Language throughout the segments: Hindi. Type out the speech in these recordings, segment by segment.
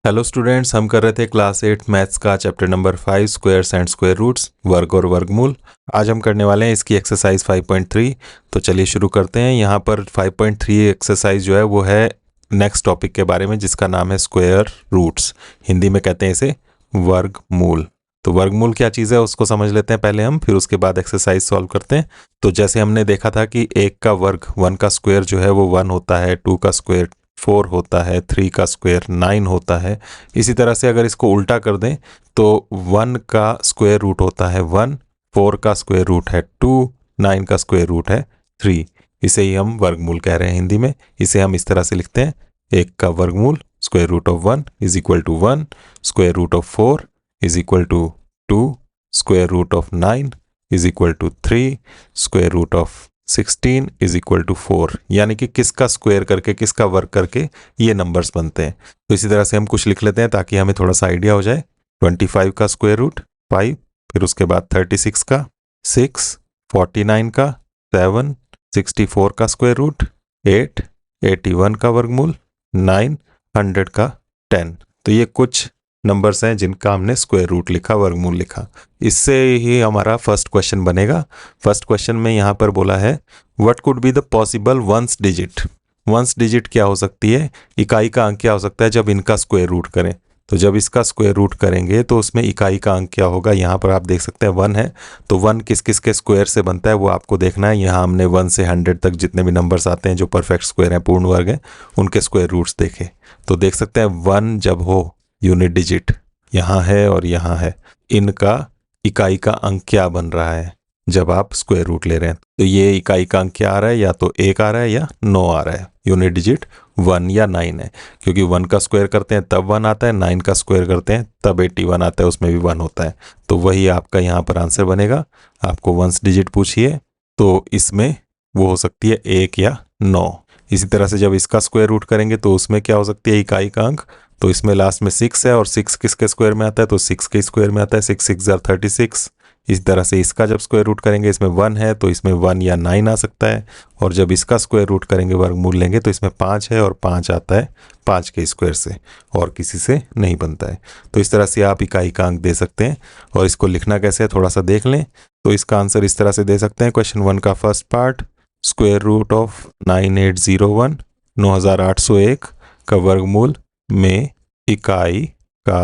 हेलो स्टूडेंट्स, हम कर रहे थे क्लास 8 मैथ्स का चैप्टर नंबर 5 स्क्वायर्स एंड स्क्वायर रूट्स, वर्ग और वर्गमूल। आज हम करने वाले हैं इसकी एक्सरसाइज 5.3। तो चलिए शुरू करते हैं। यहाँ पर 5.3 एक्सरसाइज जो है वो है नेक्स्ट टॉपिक के बारे में, जिसका नाम है स्क्वायर रूट्स। हिंदी में कहते हैं इसे वर्गमूल। तो वर्गमूल क्या चीज़ है उसको समझ लेते हैं पहले हम, फिर उसके बाद एक्सरसाइज सॉल्व करते हैं। तो जैसे हमने देखा था कि 1 का वर्ग 1 का स्क्वायर जो है वो 1 होता है, 2 का स्क्वायर 4 होता है, 3 का स्क्वायर 9 होता है। इसी तरह से अगर इसको उल्टा कर दें तो 1 का स्क्वायर रूट होता है 1, 4 का स्क्वायर रूट है 2, 9 का स्क्वायर रूट है 3। इसे ही हम वर्गमूल कह रहे हैं हिंदी में। इसे हम इस तरह से लिखते हैं, 1 का वर्गमूल square root of 1 is equal to 1, square root of 4 is equal to 2, square root of 9 is equal to 3, square root of 16 is equal to 4। यानी कि किसका स्क्वायर करके किसका वर्ग करके ये नंबर्स बनते हैं। तो इसी तरह से हम कुछ लिख लेते हैं ताकि हमें थोड़ा सा आइडिया हो जाए। 25 का स्क्वायर रूट 5, फिर उसके बाद 36 का 6, 49 का 7, 64 का स्क्वायर रूट 8, 81 का वर्गमूल 9, 100 का 10। तो ये कुछ नंबर्स हैं जिनका हमने स्क्वायर रूट लिखा, वर्गमूल लिखा। इससे ही हमारा फर्स्ट क्वेश्चन बनेगा। फर्स्ट क्वेश्चन में यहाँ पर बोला है what could be the possible ones digit. Ones digit क्या हो सकती है, इकाई का अंक क्या हो सकता है जब इनका स्क्वायर रूट करें। तो जब इसका स्क्वायर रूट करेंगे तो उसमें इकाई का अंक क्या होगा। यहाँ पर आप देख सकते हैं 1 है, तो 1 किस किस के स्क्वायर से बनता है वो आपको देखना है। यहाँ हमने 1 से 100 तक जितने भी नंबर्स आते हैं जो परफेक्ट स्क्वायर हैं, पूर्ण वर्ग हैं, उनके स्क्वायर रूट्स देखे। तो देख सकते हैं 1 जब हो यूनिट डिजिट यहाँ है और यहाँ है, इनका इकाई का अंक क्या बन रहा है जब आप स्क्वायर रूट ले रहे हैं। तो ये इकाई का अंक क्या आ रहा है, या तो 1 आ रहा है या 9 आ रहा है। यूनिट डिजिट 1 या 9 है, क्योंकि 1 का स्क्वायर करते हैं तब 1 आता है, 9 का स्क्वायर करते हैं तब 81 आता है, उसमें भी 1 होता है। तो वही आपका यहाँ पर आंसर बनेगा। आपको वंस डिजिट पूछिए तो इसमें वो हो सकती है 1 या 9। इसी तरह से जब इसका स्क्वायर रूट करेंगे तो उसमें क्या हो सकती है इकाई का अंक। तो इसमें लास्ट में 6 है और 6 किसके स्क्वायर में आता है, तो 6 के स्क्वायर में आता है, 6 6 जार 36। इस तरह से इसका जब स्क्वायर रूट करेंगे, इसमें 1 है तो इसमें 1 या 9 आ सकता है। और जब इसका स्क्वायर रूट करेंगे, वर्गमूल लेंगे, तो इसमें 5 है और 5 आता है 5 के स्क्वायर से, और किसी से नहीं बनता है। तो इस तरह से आप इकाई का अंक दे सकते हैं। और इसको लिखना कैसे है थोड़ा सा देख लें। तो इसका आंसर इस तरह से दे सकते हैं। क्वेश्चन 1 का first part, square root of 9801 9801 का वर्गमूल में इकाई का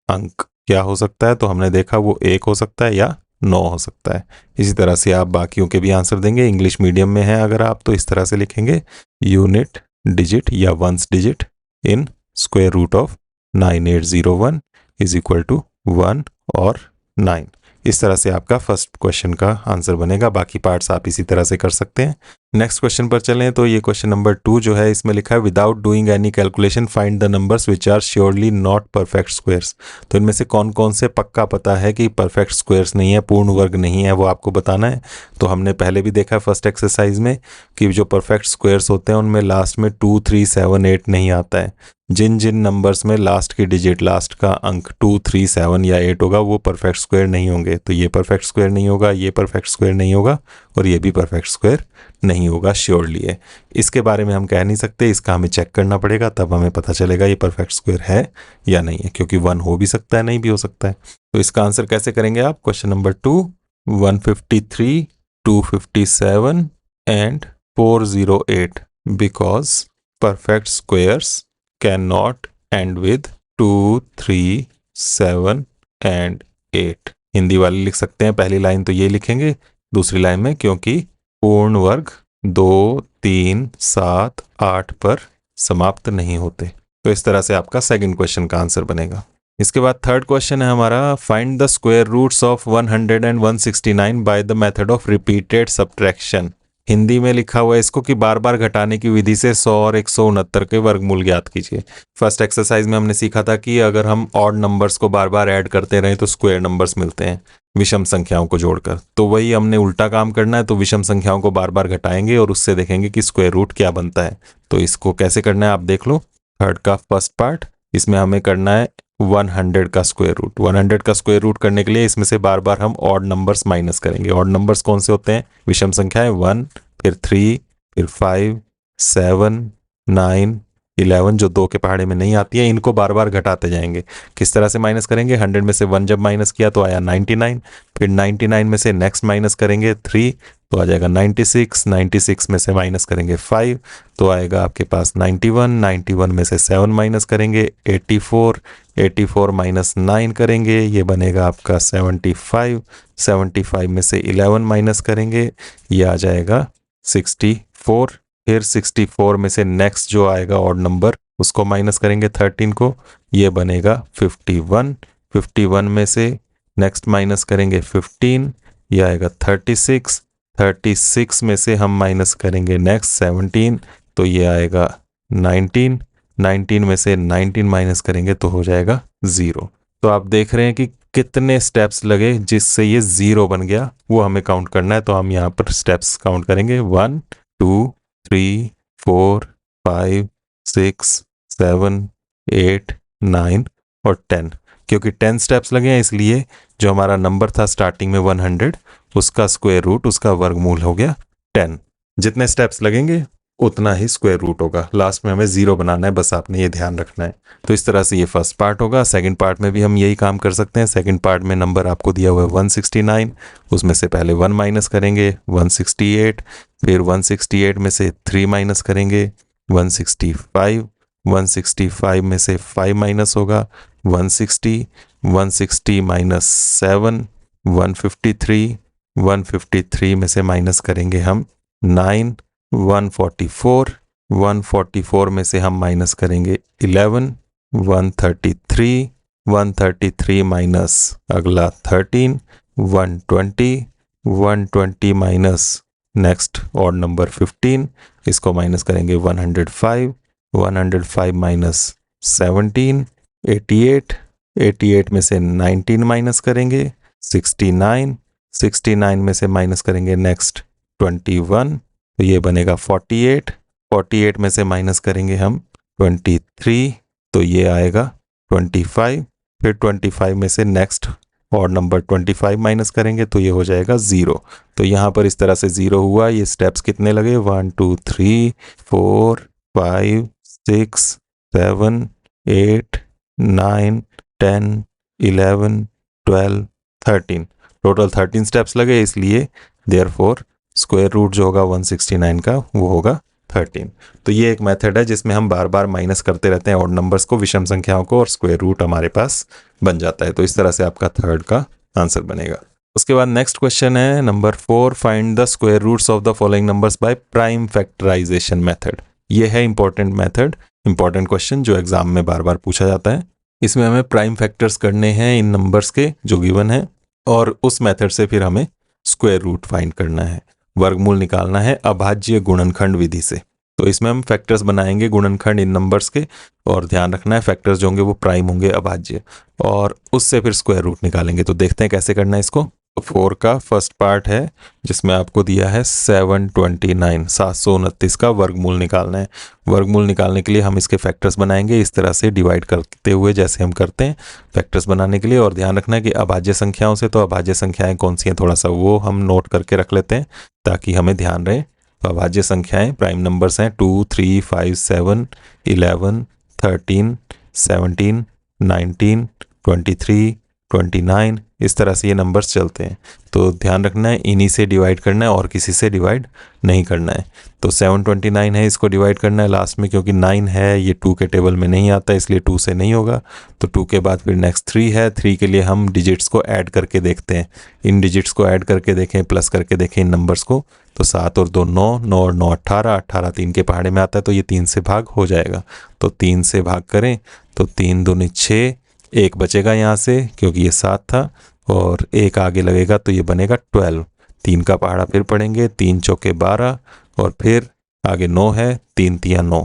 अंक क्या हो सकता है। तो हमने देखा वो 1 हो सकता है या 9 हो सकता है। इसी तरह से आप बाकियों के भी आंसर देंगे। इंग्लिश मीडियम में है अगर आप, तो इस तरह से लिखेंगे, यूनिट डिजिट या ones digit in square root of 9801 is equal to 1 और 9। इस तरह से आपका फर्स्ट क्वेश्चन का आंसर बनेगा। बाकी पार्ट्स आप इसी तरह से कर सकते हैं। नेक्स्ट क्वेश्चन पर चलें तो ये क्वेश्चन नंबर 2 जो है, इसमें लिखा है without doing any calculation find the numbers which are surely not perfect squares. तो इनमें से कौन कौन से पक्का पता है कि परफेक्ट स्क्वायर्स नहीं है, पूर्ण वर्ग नहीं है, वो आपको बताना है। तो हमने पहले भी देखा है फर्स्ट एक्सरसाइज में कि जो परफेक्ट स्क्वायर्स होते हैं उनमें लास्ट में 2 3 7 8 नहीं आता है। जिन जिन नंबर्स में लास्ट की डिजिट, लास्ट का अंक 2 3 7 या 8 होगा वो परफेक्ट स्क्वायर नहीं होंगे। तो ये परफेक्ट स्क्वायर नहीं होगा, ये परफेक्ट स्क्वायर नहीं होगा, और ये भी परफेक्ट स्क्वायर नहीं होगा श्योरली है। इसके बारे में हम कह नहीं सकते, इसका हमें चेक करना पड़ेगा, तब हमें पता चलेगा ये परफेक्ट स्क्वायर है या नहीं है, क्योंकि 1 हो भी सकता है, नहीं भी हो सकता है। तो इसका आंसर कैसे करेंगे आप। Question number 2, 153, 257 and 408 because perfect squares can not and with 2 3 7 and 8। Hindi वाले लिख सकते हैं, पहली लाइन तो ये लिखेंगे, दूसरी लाइन में क्योंकि पूर्ण वर्ग 2 3 7 8 पर समाप्त नहीं होते। तो इस तरह से आपका सेकंड क्वेश्चन का आंसर बनेगा। इसके बाद थर्ड क्वेश्चन है हमारा, find the square roots of 100 and 169 by the method of repeated subtraction. Hindi में लिखा हुआ है इसको कि बार बार घटाने की विधि से 100 और 169 के वर्गमूल ज्ञात कीजिए। फर्स्ट एक्सरसाइज में हमने सीखा था कि अगर हम ऑड नंबर्स को बार बार ऐड करते रहें तो स्क्वायर नंबर्स मिलते हैं विषम संख्याओं को जोड़कर। तो वही हमने उल्टा काम करना है। तो विषम संख्याओं को बार बार घटाएंगे और उससे देखेंगे कि स्क्वायर रूट क्या बनता है। तो इसको कैसे करना है आप देख लो। थर्ड का फर्स्ट पार्ट, इसमें हमें करना है 100 का स्क्वायर रूट। 100 का स्क्वायर रूट करने के लिए इसमें से बार बार हम ऑड नंबर्स माइनस करेंगे। ऑड नंबर्स कौन से होते हैं, विषम संख्याएं 1, फिर 3, फिर 5, 7, 9, 11 जो 2 के पहाड़े में नहीं आती है, इनको बार बार घटाते जाएंगे। किस तरह से माइनस करेंगे? 100 में से 1 जब माइनस किया तो आया 99, फिर 99 में से नेक्स्ट माइनस करेंगे 3 तो आ जाएगा 96, 96 में से माइनस करेंगे 5 तो आएगा आपके पास 91, 91 में से 7 माइनस करेंगे 84, 84 माइनस 9 करेंगे, ये बनेगा आपका 75, 75 में से 11 माइनस करेंगे, ये आ जाएगा 64, फिर 64 में से नेक्स्ट जो आएगा ऑड नंबर उसको माइनस करेंगे 13 को, ये बनेगा 51, 51 में से नेक्स्ट माइनस करेंगे 15, ये आएगा 36, 36 में से हम माइनस करेंगे नेक्स्ट 17 तो ये आएगा 19, 19 में से 19 माइनस करेंगे तो हो जाएगा 0। तो आप देख रहे हैं कि कितने स्टेप्स लगे जिससे ये 0 बन गया, वो हमें काउंट करना है। तो हम यहाँ पर स्टेप्स काउंट करेंगे 1 2 3 4 5 6 7 8 9 और 10। क्योंकि 10 स्टेप्स लगे हैं इसलिए जो हमारा नंबर था स्टार्टिंग में 100 उसका स्क्वायर रूट, उसका वर्गमूल हो गया 10। जितने स्टेप्स लगेंगे उतना ही स्क्वायर रूट होगा। लास्ट में हमें 0 बनाना है, बस आपने ये ध्यान रखना है। तो इस तरह से ये फर्स्ट पार्ट होगा। सेकंड पार्ट में भी हम यही काम कर सकते हैं। सेकंड पार्ट में नंबर आपको दिया हुआ है 169, उसमें से पहले 1 माइनस करेंगे 168, फिर 168 में से 3 माइनस करेंगे 165, 165 में से 5 माइनस होगा 160, 160 माइनस 7 153, 153 में से माइनस करेंगे हम 9, 144, 144 में से हम माइनस करेंगे 11, 133, 133 माइनस अगला 13, 120, 120 माइनस नेक्स्ट ऑड नंबर 15, इसको माइनस करेंगे 105, 105 माइनस 17, 88, 88 में से 19 माइनस करेंगे 69, 69 में से माइनस करेंगे नेक्स्ट 21 तो ये बनेगा 48, 48 में से माइनस करेंगे हम 23 तो ये आएगा 25, फिर 25 में से नेक्स्ट और नंबर 25 माइनस करेंगे तो ये हो जाएगा 0। तो यहाँ पर इस तरह से 0 हुआ। ये स्टेप्स कितने लगे? 1 2 3 4 5 6 7 8 9 10 11 12 13, टोटल 13 स्टेप्स लगे, इसलिए देयरफॉर स्क्वायर रूट जो होगा 169 का वो होगा 13। तो ये एक मेथड है जिसमें हम बार बार माइनस करते रहते हैं ऑड नंबर्स को, विषम संख्याओं को, और स्क्वायर रूट हमारे पास बन जाता है। तो इस तरह से आपका थर्ड का आंसर बनेगा। उसके बाद नेक्स्ट क्वेश्चन है number 4, find the square roots of the following numbers by prime factorisation method. ये है इंपॉर्टेंट मेथड, इंपॉर्टेंट क्वेश्चन जो एग्जाम में बार बार पूछा जाता है। इसमें हमें प्राइम फैक्टर्स करने हैं इन नंबर्स के जो गिवन है, और उस मेथड से फिर हमें स्क्वायर रूट फाइंड करना है, वर्गमूल निकालना है अभाज्य गुणनखंड विधि से। तो इसमें हम फैक्टर्स बनाएंगे गुणनखंड इन नंबर्स के, और ध्यान रखना है फैक्टर्स जो होंगे वो प्राइम होंगे, अभाज्य, और उससे फिर स्क्वायर रूट निकालेंगे। तो देखते हैं कैसे करना है इसको। 4 का फर्स्ट पार्ट है जिसमें आपको दिया है 729, 729 का वर्गमूल निकालना है। वर्गमूल निकालने के लिए हम इसके फैक्टर्स बनाएंगे इस तरह से डिवाइड करते हुए, जैसे हम करते हैं फैक्टर्स बनाने के लिए। और ध्यान रखना है कि अभाज्य संख्याओं से, तो अभाज्य संख्याएं कौन सी हैं थोड़ा सा वो हम नोट करके रख लेते हैं ताकि हमें ध्यान रहे। तो अभाज्य संख्याएं प्राइम नंबर्स हैं 2 3 5 7 11 13 17 19 23 29, इस तरह से ये नंबर्स चलते हैं। तो ध्यान रखना है इन्हीं से डिवाइड करना है और किसी से डिवाइड नहीं करना है। तो 729 है, इसको डिवाइड करना है लास्ट में, क्योंकि 9 है ये 2 के टेबल में नहीं आता इसलिए 2 से नहीं होगा। तो 2 के बाद फिर नेक्स्ट 3 है, 3 के लिए हम डिजिट्स को ऐड करके देखते हैं। इन डिजिट्स को ऐड करके देखें, प्लस करके देखें इन नंबर्स को। तो 7 और 2 9, 9 और 9 18, 18 3 के पहाड़े में आता है तो ये 3 से भाग हो जाएगा। तो 3 से भाग करें तो 3 दूनी 6, 1 बचेगा यहाँ से क्योंकि ये 7 था, और 1 आगे लगेगा तो ये बनेगा 12। 3 का पहाड़ा फिर पढ़ेंगे, 3 चौके 12, और फिर आगे 9 है, 3 तिया 9।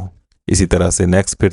इसी तरह से नेक्स्ट फिर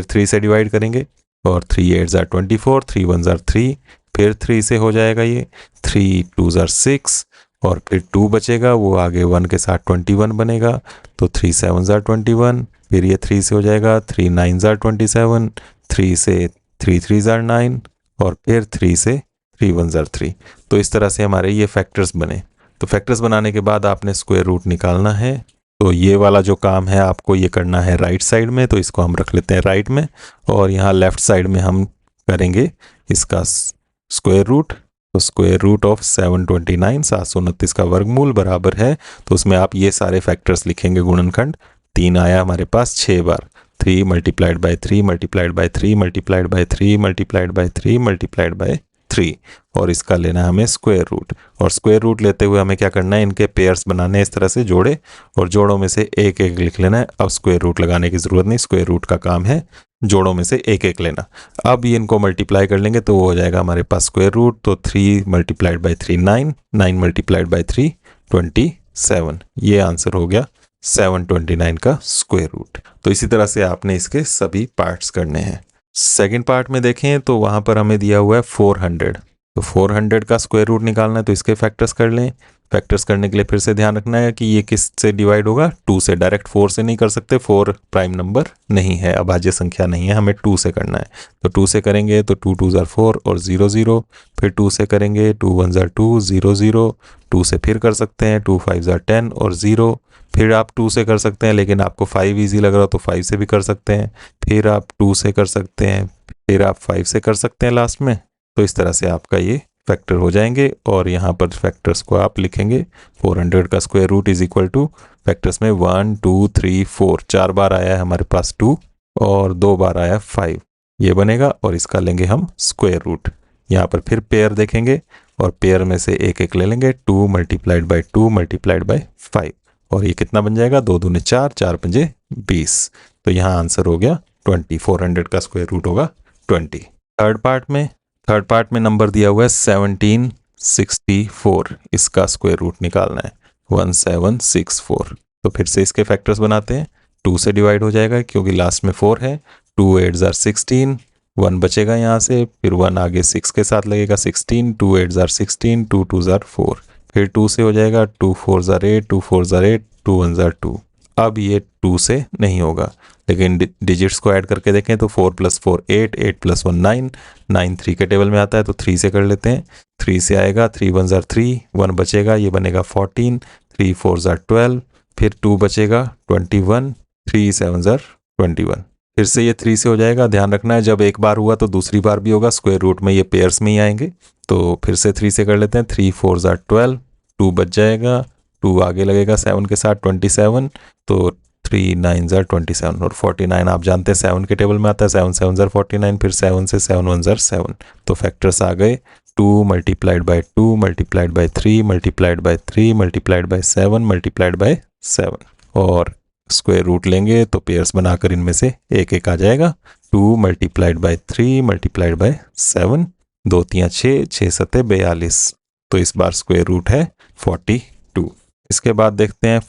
3 से डिवाइड करेंगे, और 3 8 ज़ार 24, 3 1 ज़ार 3, फिर 3 से हो जाएगा ये, 3 2 ज़ार 6, और फिर 2 बचेगा, वो आगे 1 के साथ 21 बनेगा। तो 3 7 ज़ार 21, फिर ये 3 से हो जाएगा, 3 9 ज़ार 27, 3 से 3 3 ज़ार 9, और फिर 3 से 3 1 ज़ार 3। तो इस तरह से हमारे ये फैक्टर्स बने। तो फैक्टर्स बनाने के बाद आपने स्क्वायर रूट निकालना है। तो ये वाला जो काम है आपको ये करना है राइट साइड में, तो इसको हम रख लेते हैं राइट में, और यहाँ लेफ्ट साइड में हम करेंगे इसका स्क्वायर रूट। तो स्क्वायर रूट ऑफ 729 729 का वर्गमूल बराबर है, तो उसमें आप ये सारे फैक्टर्स लिखेंगे गुणनखंड। 3 आया हमारे पास 6 बार, 3 multiplied by 3 multiplied by 3 multiplied by 3 multiplied by 3 multiplied by 3, और इसका लेना है हमें स्क्वायर रूट। और स्क्वायर रूट लेते हुए हमें क्या करना है, इनके पेयर्स बनाने हैं इस तरह से जोड़े, और जोड़ों में से एक एक लिख लेना है। अब स्क्वायर रूट लगाने की ज़रूरत नहीं, स्क्वायर रूट का काम है जोड़ों में से एक एक लेना। अब ये इनको मल्टीप्लाई कर लेंगे तो वो हो जाएगा हमारे पास स्क्वायर रूट। तो 3 मल्टीप्लाइड बाई 3 9, 9 मल्टीप्लाइड बाई 3 27। ये आंसर हो गया 729 का स्क्वायर रूट। तो इसी तरह से आपने इसके सभी पार्ट्स करने हैं। सेकेंड पार्ट में देखें तो वहाँ पर हमें दिया हुआ है 400, तो 400 का स्क्वायर रूट निकालना है, तो इसके फैक्टर्स कर लें। फैक्टर्स करने के लिए फिर से ध्यान रखना है कि ये किस से डिवाइड होगा, 2 से। डायरेक्ट 4 से नहीं कर सकते, 4 प्राइम नंबर नहीं है, अभाज्य संख्या नहीं है, हमें 2 से करना है। तो 2 से करेंगे तो 2 2 4 और 0 0, फिर 2 से करेंगे 2 1 2 0 0, 2 से फिर कर सकते हैं 2 5 10 और 0, फिर आप 2 से कर सकते हैं, लेकिन आपको 5 ईजी लग रहा हो तो 5 से भी कर सकते हैं, फिर आप 2 से कर सकते हैं, फिर आप 5 से कर सकते हैं लास्ट में। तो इस तरह से आपका ये फैक्टर हो जाएंगे, और यहाँ पर फैक्टर्स को आप लिखेंगे। 400 का square root is equal to factors में 1 2 3 4, 4 बार आया है हमारे पास 2 और 2 बार आया 5, ये बनेगा, और इसका लेंगे हम स्क्वायर रूट। यहाँ पर फिर पेयर देखेंगे और पेयर में से एक एक ले लेंगे, 2 मल्टीप्लाइड बाई 2 मल्टीप्लाइड बाई 5, और ये कितना बन जाएगा, 2 दूने 4, 4 पंजे 20। तो यहाँ आंसर हो गया 20, 400 का स्क्वायर रूट होगा 20। थर्ड पार्ट में नंबर दिया हुआ है 1764, इसका स्क्वायर रूट निकालना है 1764। तो फिर से इसके फैक्टर्स बनाते हैं। 2 से डिवाइड हो जाएगा क्योंकि लास्ट में 4 है, 2 8 16, 1 बचेगा यहाँ से, फिर 1 आगे 6 के साथ लगेगा 16, 2 8 16, 2 2 4, फिर 2 से हो जाएगा 2 4 8, 2 4 8, 2 1 2। अब ये 2 से नहीं होगा, लेकिन डिजिट्स को ऐड करके देखें तो 4 + 4 8, 8 + 1 9, 9 3 के टेबल में आता है, तो 3 से कर लेते हैं। 3 से आएगा 3 1 3, 1 बचेगा, ये बनेगा 14, 3 4 12, फिर 2 बचेगा 21, 3 7 21। फिर से ये 3 से हो जाएगा। ध्यान रखना है जब एक बार हुआ तो दूसरी बार भी होगा, स्क्वायर रूट में ये पेयर्स में ही आएंगे। तो फिर से 3 से कर लेते हैं, 3 4 12, 2 बच जाएगा, 2 आगे लगेगा 7 के साथ 27, तो 3 9 27, और 49 आप जानते हैं 7 के टेबल में आता है, 7 7 49, फिर 7 से 7 1 7। तो फैक्टर्स आ गए 2 multiplied by 2 multiplied by 3 multiplied by 3 multiplied by 7 multiplied by 7, और स्क्वायर रूट लेंगे तो पेयर्स बनाकर इनमें से एक एक आ जाएगा। 2 मल्टीप्लाइड बाई 3 मल्टीप्लाइड बाई 7, 2 3 6, 6 7 42, तो इस बार स्क्वायर रूट है 42। इसके बाद देखते हैं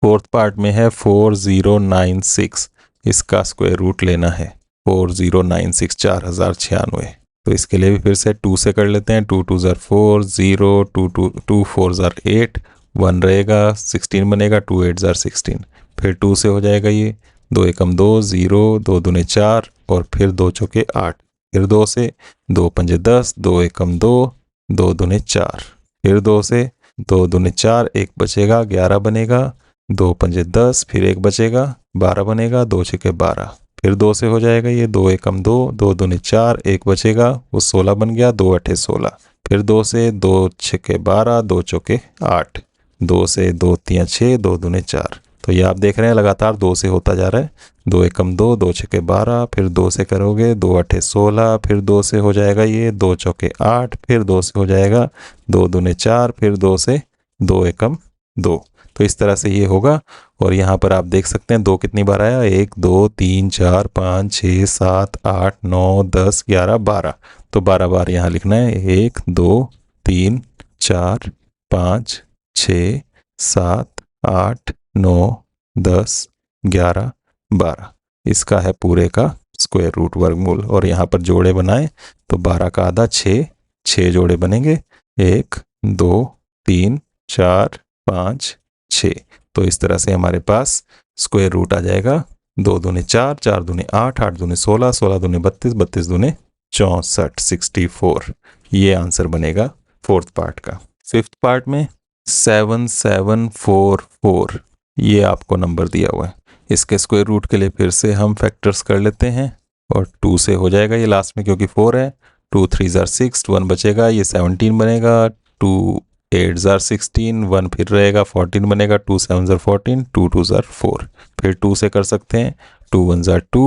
फोर्थ पार्ट में है 4096, इसका स्क्वायर रूट लेना है 4096, 4096। तो इसके लिए भी फिर से 2 से कर लेते हैं, 2 2 4 0, 2 2 2 4 8, 1 रहेगा 16 बनेगा, 2 8 16, फिर 2 से हो जाएगा ये 2 एकम 2 0, 2 दूने 4, और फिर 2 चौके 8, फिर 2 से 2 पंजे 10, 2 एकम 2, 2 दूने 4, फिर 2 से 2 दूने 4, 1 बचेगा 11 बनेगा, 2 पंजे 10, फिर 1 बचेगा 12 बनेगा, 2 छके 12, फिर 2 से हो जाएगा ये 2 एकम 2, 2 दूने 4, 1 बचेगा वो 16 बन गया, 2 8 16, फिर 2 से 2 छके 12, 2 चौके 8, 2 से 2 3 6, 2 दूने 4। तो ये आप देख रहे हैं लगातार 2 से होता जा रहा है, 2 एकम 2, 2 छके 12, फिर 2 से करोगे 2 8 16, फिर 2 से हो जाएगा ये 2 चौके 8, फिर 2 से हो जाएगा 2 दूने 4, फिर 2 से 2 एकम 2। तो इस तरह से ये होगा। और यहाँ पर आप देख सकते हैं 2 कितनी बार आया, 1 2 3 4 5 6 7 8 9 10 11 12, तो 12 बार यहाँ लिखना है, 1 2 3 4 5 6 7 8 9 10 11 12, इसका है पूरे का स्क्वायर रूट वर्गमूल। और यहाँ पर जोड़े बनाए तो 12 का आधा 6, 6 जोड़े बनेंगे, 1 2 3 4 5 6। तो इस तरह से हमारे पास स्क्वायर रूट आ जाएगा 2 दूने 4, 4 दूने 8, 8 दूने 16, 16 दूने 32, 32 दूने 64, 64। ये आंसर बनेगा फोर्थ पार्ट का। फिफ्थ पार्ट में 7744, ये आपको नंबर दिया हुआ है। इसके स्क्वायर रूट के लिए फिर से हम फैक्टर्स कर लेते हैं और 2 से हो जाएगा ये लास्ट में, क्योंकि 4 है। 2 3 ज़ार 6, 1 बचेगा, ये 17 बनेगा। 2 8 ज़ार 16, 1 फिर रहेगा, 14 बनेगा। 2 7 ज़ार 14, 2 2 ज़ार 4, फिर 2 से कर सकते हैं। 2 1 ज़ार 2,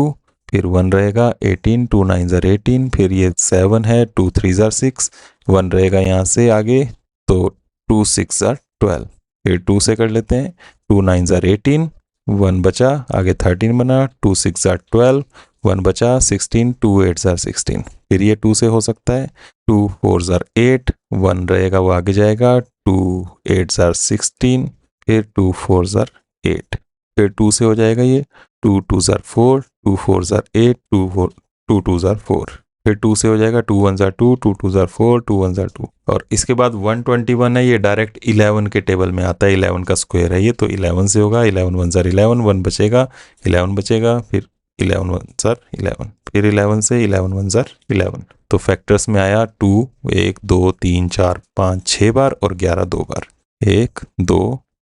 फिर 1 रहेगा 18, 2 9 ज़ार 18, फिर ये 7 है। 2 3 ज़ार 6, 1 रहेगा यहाँ से आगे, तो 2 6 ज़ार 12, फिर 2 से कर लेते हैं। 2 9 ज़ार 18, 1 बचा, आगे 13 बना। 2 6 ज़ार 12, 1 बचा, 16। 2 8 ज़ार 16, फिर ये 2 से हो सकता है। 2 4 ज़ार 8, 1 रहेगा वो आगे जाएगा। 2 8 ज़ार 16, फिर 2 4 ज़ार 8, फिर 2 से हो जाएगा ये। 2 2 ज़ार 4, 2 4 ज़ार 8, 2 2 ज़ार 4, फिर 2 से हो जाएगा। 2 1 ज़ार 2, 2 2 ज़ार 4, 2 1 ज़ार 2, और इसके बाद 121 है, ये डायरेक्ट 11 के टेबल में आता है। 11 का स्क्वायर है ये, तो 11 से होगा। 11 1 ज़ार 11, 1 बचेगा, 11 बचेगा, फिर 11 1 ज़ार 11, फिर 11 से 11 1 ज़ार 11। तो फैक्टर्स में आया 2 1 2 3 4 5 6 बार और 11 2 बार। 1 2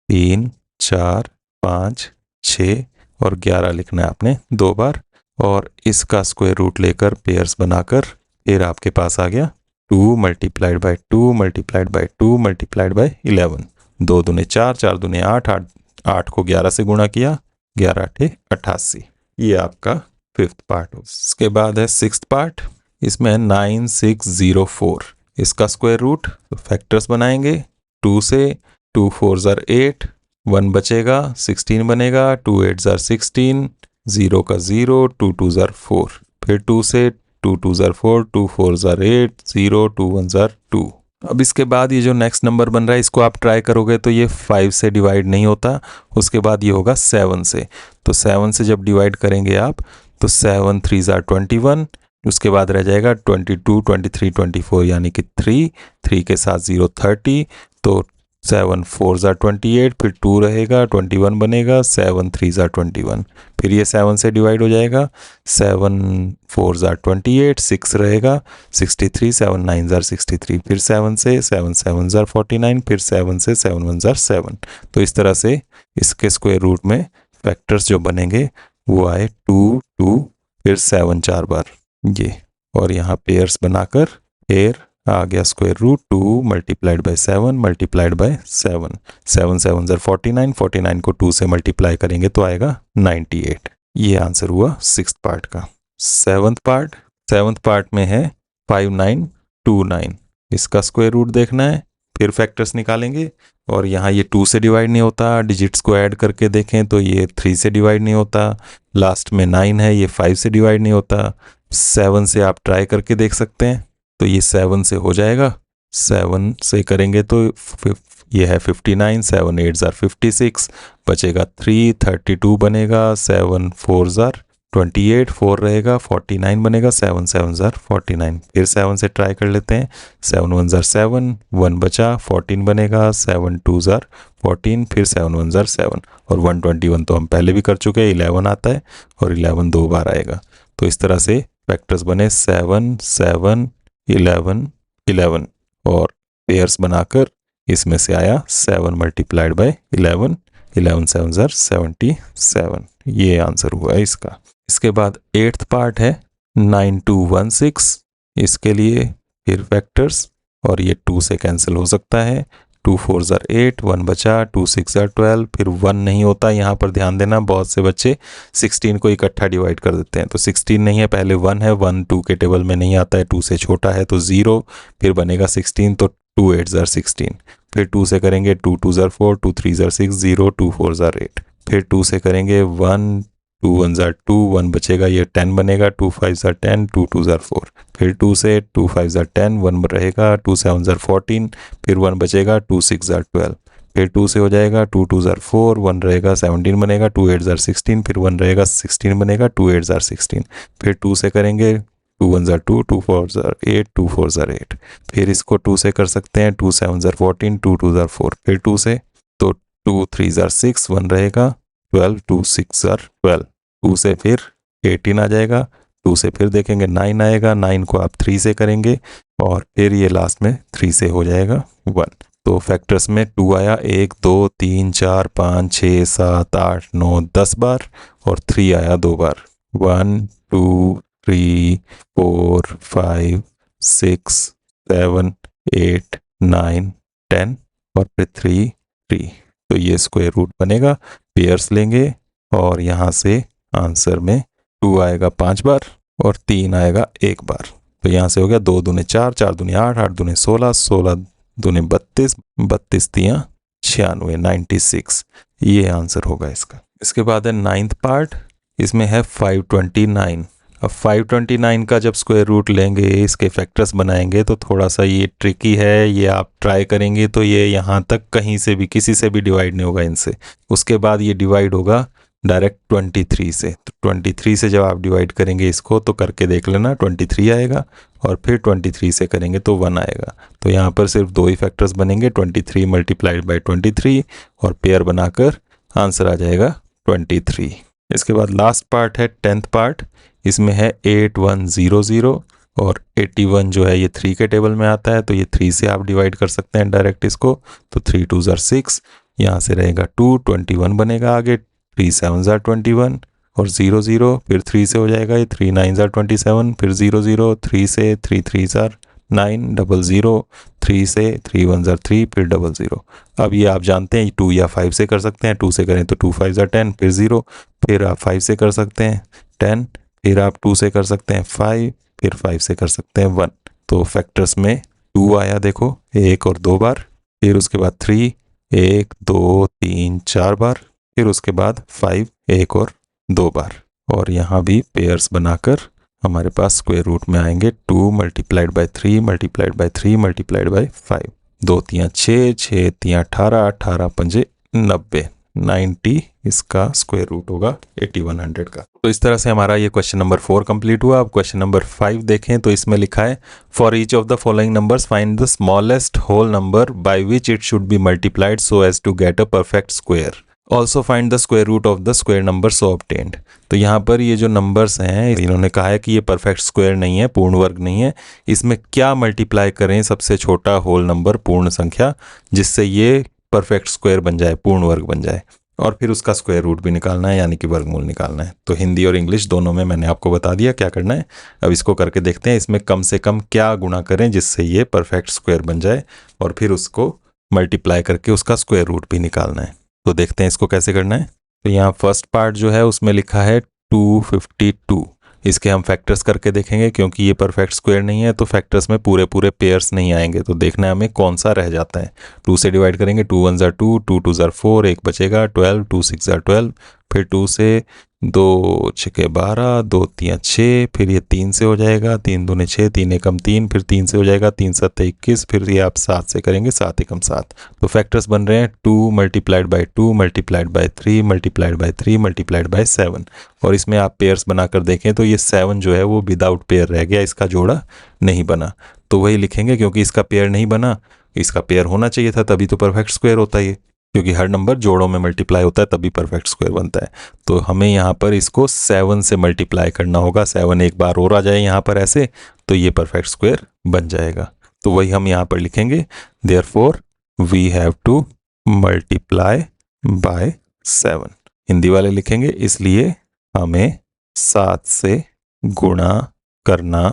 3 4 5 6 और 11 लिखना है आपने 2 बार, और इसका स्क्वायर रूट लेकर पेयर्स बनाकर फिर आपके पास आ गया 2 multiplied bye 2 multiplied bye 2 multiplied bye 11। 2 दूने 4, 4 दूने 8, 8 को 11 से गुणा किया, 11 8 88। ये आपका 5th पार्ट हो। इसके बाद है 6th पार्ट, इसमें है 9604। इसका स्क्वायर रूट फैक्टर्स बनाएंगे 2 से। 2 4 ज़ार 8, 1 बचेगा, 16 बनेगा। 2 8 ज़ार 16, 0 का 0, 2 2 ज़ार 4, फिर 2 से। 2 2 ज़ार 4, 2 4 ज़ार 8, 0, 2 1 ज़ार 2। अब इसके बाद ये जो नेक्स्ट नंबर बन रहा है, इसको आप ट्राई करोगे तो ये 5 से डिवाइड नहीं होता। उसके बाद ये होगा 7 से। तो 7 से जब डिवाइड करेंगे आप, तो 7 3 ज़ार 21, उसके बाद रह जाएगा 22 23 24, यानी कि 3 के साथ 0 30। तो 7 4 ज़ार 28, फिर 2 रहेगा, 21 बनेगा। 7 3 ज़ार 21, फिर ये 7 से डिवाइड हो जाएगा। 7 4 ज़ार 28, 6 रहेगा, 63। 7 9 ज़ार 63, फिर 7 से। 7 7 ज़ार 49, फिर 7 से। 7 1 ज़ार 7। तो इस तरह से इसके स्क्वायर रूट में फैक्टर्स जो बनेंगे वो आए 2 2, फिर 7 4 बार ये, और यहाँ पेयर्स बनाकर फिर आ गया square root 2 multiplied by 7 multiplied by 7। 7 7 ज़ार 49, 49 को 2 से मल्टीप्लाई करेंगे तो आएगा 98। ये आंसर हुआ 6th पार्ट का। 7th पार्ट में है 5929। इसका स्क्वायर रूट देखना है, फिर फैक्टर्स निकालेंगे, और यहाँ ये 2 से डिवाइड नहीं होता। डिजिट्स को ऐड करके देखें तो ये 3 से डिवाइड नहीं होता। लास्ट में 9 है, ये 5 से डिवाइड नहीं होता। 7 से आप ट्राई करके देख सकते हैं, तो ये 7 से हो जाएगा। 7 से करेंगे तो ये है 59। 7 8 ज़ार 56, बचेगा 3 32 बनेगा। 7 4 ज़ार 28, 4 रहेगा, 49 बनेगा। 7 7 ज़ार 49, फिर 7 से ट्राई कर लेते हैं। 7 1 ज़ार 7, 1 बचा, 14 बनेगा। 7 2 ज़ार 14, फिर 7 1 ज़ार 7, और 121 तो हम पहले भी कर चुके हैं। 11 आता है, और 11 2 बार आएगा। तो इस तरह से फैक्टर्स बने 7 7 11 11, और पेयर्स बनाकर इसमें से आया 7 मल्टीप्लाइड बाय 11, 11 7 ज़ार 77। ये आंसर हुआ है इसका। इसके बाद 8th पार्ट है 9216। इसके लिए फिर फैक्टर्स, और ये 2 से कैंसिल हो सकता है। 2 4 ज़ार 8, 1 बचा। 2 6 ज़ार 12, फिर 1 नहीं होता। यहाँ पर ध्यान देना, बहुत से बच्चे 16 को इकट्ठा डिवाइड कर देते हैं, तो 16 नहीं है, पहले 1 है। 1 2 के टेबल में नहीं आता है, 2 से छोटा है तो 0, फिर बनेगा 16। तो 2 8 ज़ार 16, फिर 2 से करेंगे 2 2 ज़ार 4, 2 3 ज़ार 6, 0, 2 4 ज़ार 8, फिर 2 से करेंगे 1 2 1 ज़ार 2, 1 बचेगा, ये 10 बनेगा। 2 5 ज़ार 10, 2 2 ज़ार 4, फिर 2 से। 2 5 ज़ार 10, 1 रहेगा। 2 7 ज़ार 14, फिर 1 बचेगा। 2 6 ज़ार 12, फिर 2 से हो जाएगा। 2 2 ज़ार 4, 1 रहेगा, 17 बनेगा। 2 8 ज़ार 16, फिर 1 रहेगा, 16 बनेगा। 2 8 ज़ार 16, फिर 2 से करेंगे 2 1 ज़ार 2, 2 4 ज़ार 8, 2 4 ज़ार 8, फिर इसको 2 से कर सकते हैं। 2 7 ज़ार 14, 2 2 ज़ार 4, फिर 2 से। तो 2 3 ज़ार 6, 1 रहेगा, 12, 2 6 ज़ार 12, 2 से फिर 18 आ जाएगा। 2 से फिर देखेंगे 9 आएगा। 9 को आप 3 से करेंगे, और फिर ये लास्ट में 3 से हो जाएगा 1। तो फैक्टर्स में 2 आया 1 2 3 4 5 6 7 8 9 10 बार और 3 आया 2 बार। 1 2 3 4 5 6 7 8 9 10 और फिर 3 3। तो ये स्क्वायर रूट बनेगा। पेयर्स लेंगे और यहाँ से आंसर में 2 आएगा 5 बार और 3 आएगा 1 बार। तो यहाँ से हो गया 2 दूने 4 4 दूने 8 8 दूने 16 16 दूने 32 32 तियाँ 96 96। ये आंसर होगा इसका। इसके बाद है 9th पार्ट, इसमें है 529। अब 529 का जब स्क्वायर रूट लेंगे, इसके फैक्टर्स बनाएंगे तो थोड़ा सा ये ट्रिकी है। ये आप ट्राई करेंगे तो ये यहाँ तक कहीं से भी किसी से भी डिवाइड नहीं होगा इनसे। उसके बाद ये डिवाइड होगा डायरेक्ट 23 से। तो 23 से जब आप डिवाइड करेंगे इसको तो करके देख लेना, 23 आएगा और फिर 23 से करेंगे तो 1 आएगा। तो यहाँ पर सिर्फ 2 ही फैक्टर्स बनेंगे, 23 मल्टीप्लाइड बाई 23 और पेयर बनाकर आंसर आ जाएगा 23। इसके बाद लास्ट पार्ट है 10th पार्ट, इसमें है 8100 और 81 जो है ये 3 के टेबल में आता है, तो ये 3 से आप डिवाइड कर सकते हैं डायरेक्ट इसको। तो 3 2 ज़ार 6, यहाँ से रहेगा 2 21 बनेगा आगे, 3 7 ज़ार 21 और 0 0 फिर 3 से हो जाएगा ये 3 9 ज़ार 27 फिर 0 0 3 से 3 3 ज़ार 9 0 0 3 से 3 1 ज़ार 3 फिर 0 0। अब ये आप जानते हैं 2 या 5 से कर सकते हैं, 2 से करें तो 2 5 ज़ार 10 फिर 0, फिर आप 5 से कर सकते हैं 10, फिर आप 2 से कर सकते हैं 5, फिर 5 से कर सकते हैं 1। तो फैक्टर्स में 2 आया देखो 1 और 2 बार, फिर उसके बाद 3 1 2 3 4 बार, फिर उसके बाद 5 1 और 2 बार। और यहाँ भी पेयर्स बनाकर हमारे पास स्क्वायर रूट में आएंगे 2 multiplied by 3 multiplied by 3 multiplied by 5। 2 तियाँ 6 6 तियाँ 18 18 पंजे 90 90, इसका स्क्वायर रूट होगा 8100 का। तो इस तरह से हमारा ये क्वेश्चन नंबर 4 कंप्लीट हुआ। अब क्वेश्चन नंबर 5 देखें तो इसमें लिखा है for each of the following numbers find the smallest whole number by which it should be multiplied so as to get a perfect square. Also find the square root of the square number so obtained. तो यहाँ पर ये जो नंबर्स हैं इन्होंने कहा है कि ये परफेक्ट स्क्वायर नहीं है, पूर्ण वर्ग नहीं है। इसमें क्या मल्टीप्लाई करें सबसे छोटा होल नंबर पूर्ण संख्या जिससे ये परफेक्ट स्क्वायर बन जाए, पूर्ण वर्ग बन जाए, और फिर उसका स्क्वायर रूट भी निकालना है यानी कि वर्गमूल निकालना है। तो हिंदी और इंग्लिश दोनों में मैंने आपको बता दिया क्या करना है। अब इसको करके देखते हैं इसमें कम से कम क्या गुणा करें जिससे ये परफेक्ट स्क्वायर बन जाए और फिर उसको मल्टीप्लाई करके उसका स्क्वायर रूट भी निकालना है। तो देखते हैं इसको कैसे करना है। तो यहाँ फर्स्ट पार्ट जो है उसमें लिखा है 252। इसके हम फैक्टर्स करके देखेंगे क्योंकि ये परफेक्ट स्क्वायर नहीं है तो फैक्टर्स में पूरे पूरे पेयर्स नहीं आएंगे। तो देखना है हमें कौन सा रह जाता है। 2 से डिवाइड करेंगे 2 1 ज़ार 2 2 2 ज़ार 4 1 बचेगा 12 2 6 ज़ार 12, फिर 2 से 2 6 12 2 3 6, फिर ये 3 से हो जाएगा 3 दूने 6 3 एकम 3, फिर 3 से हो जाएगा 3 7 21, फिर ये आप 7 से करेंगे 7 एकम 7। तो फैक्टर्स बन रहे हैं 2 multiplied by 2 multiplied by 3 multiplied by 3 multiplied by 7। और इसमें आप पेयर्स बनाकर देखें तो ये 7 जो है वो विदाउट पेयर रह गया, इसका जोड़ा नहीं बना। तो वही लिखेंगे क्योंकि इसका पेयर नहीं बना, इसका पेयर होना चाहिए था तभी तो परफेक्ट स्क्वायर होता है, क्योंकि हर नंबर जोड़ों में मल्टीप्लाई होता है तभी परफेक्ट स्क्वायर बनता है। तो हमें यहाँ पर इसको 7 से मल्टीप्लाई करना होगा। 7 एक बार और आ जाए यहाँ पर ऐसे तो ये परफेक्ट स्क्वायर बन जाएगा। तो वही हम यहाँ पर लिखेंगे therefore we have to multiply by 7। Hindi वाले लिखेंगे इसलिए हमें 7 से गुणा करना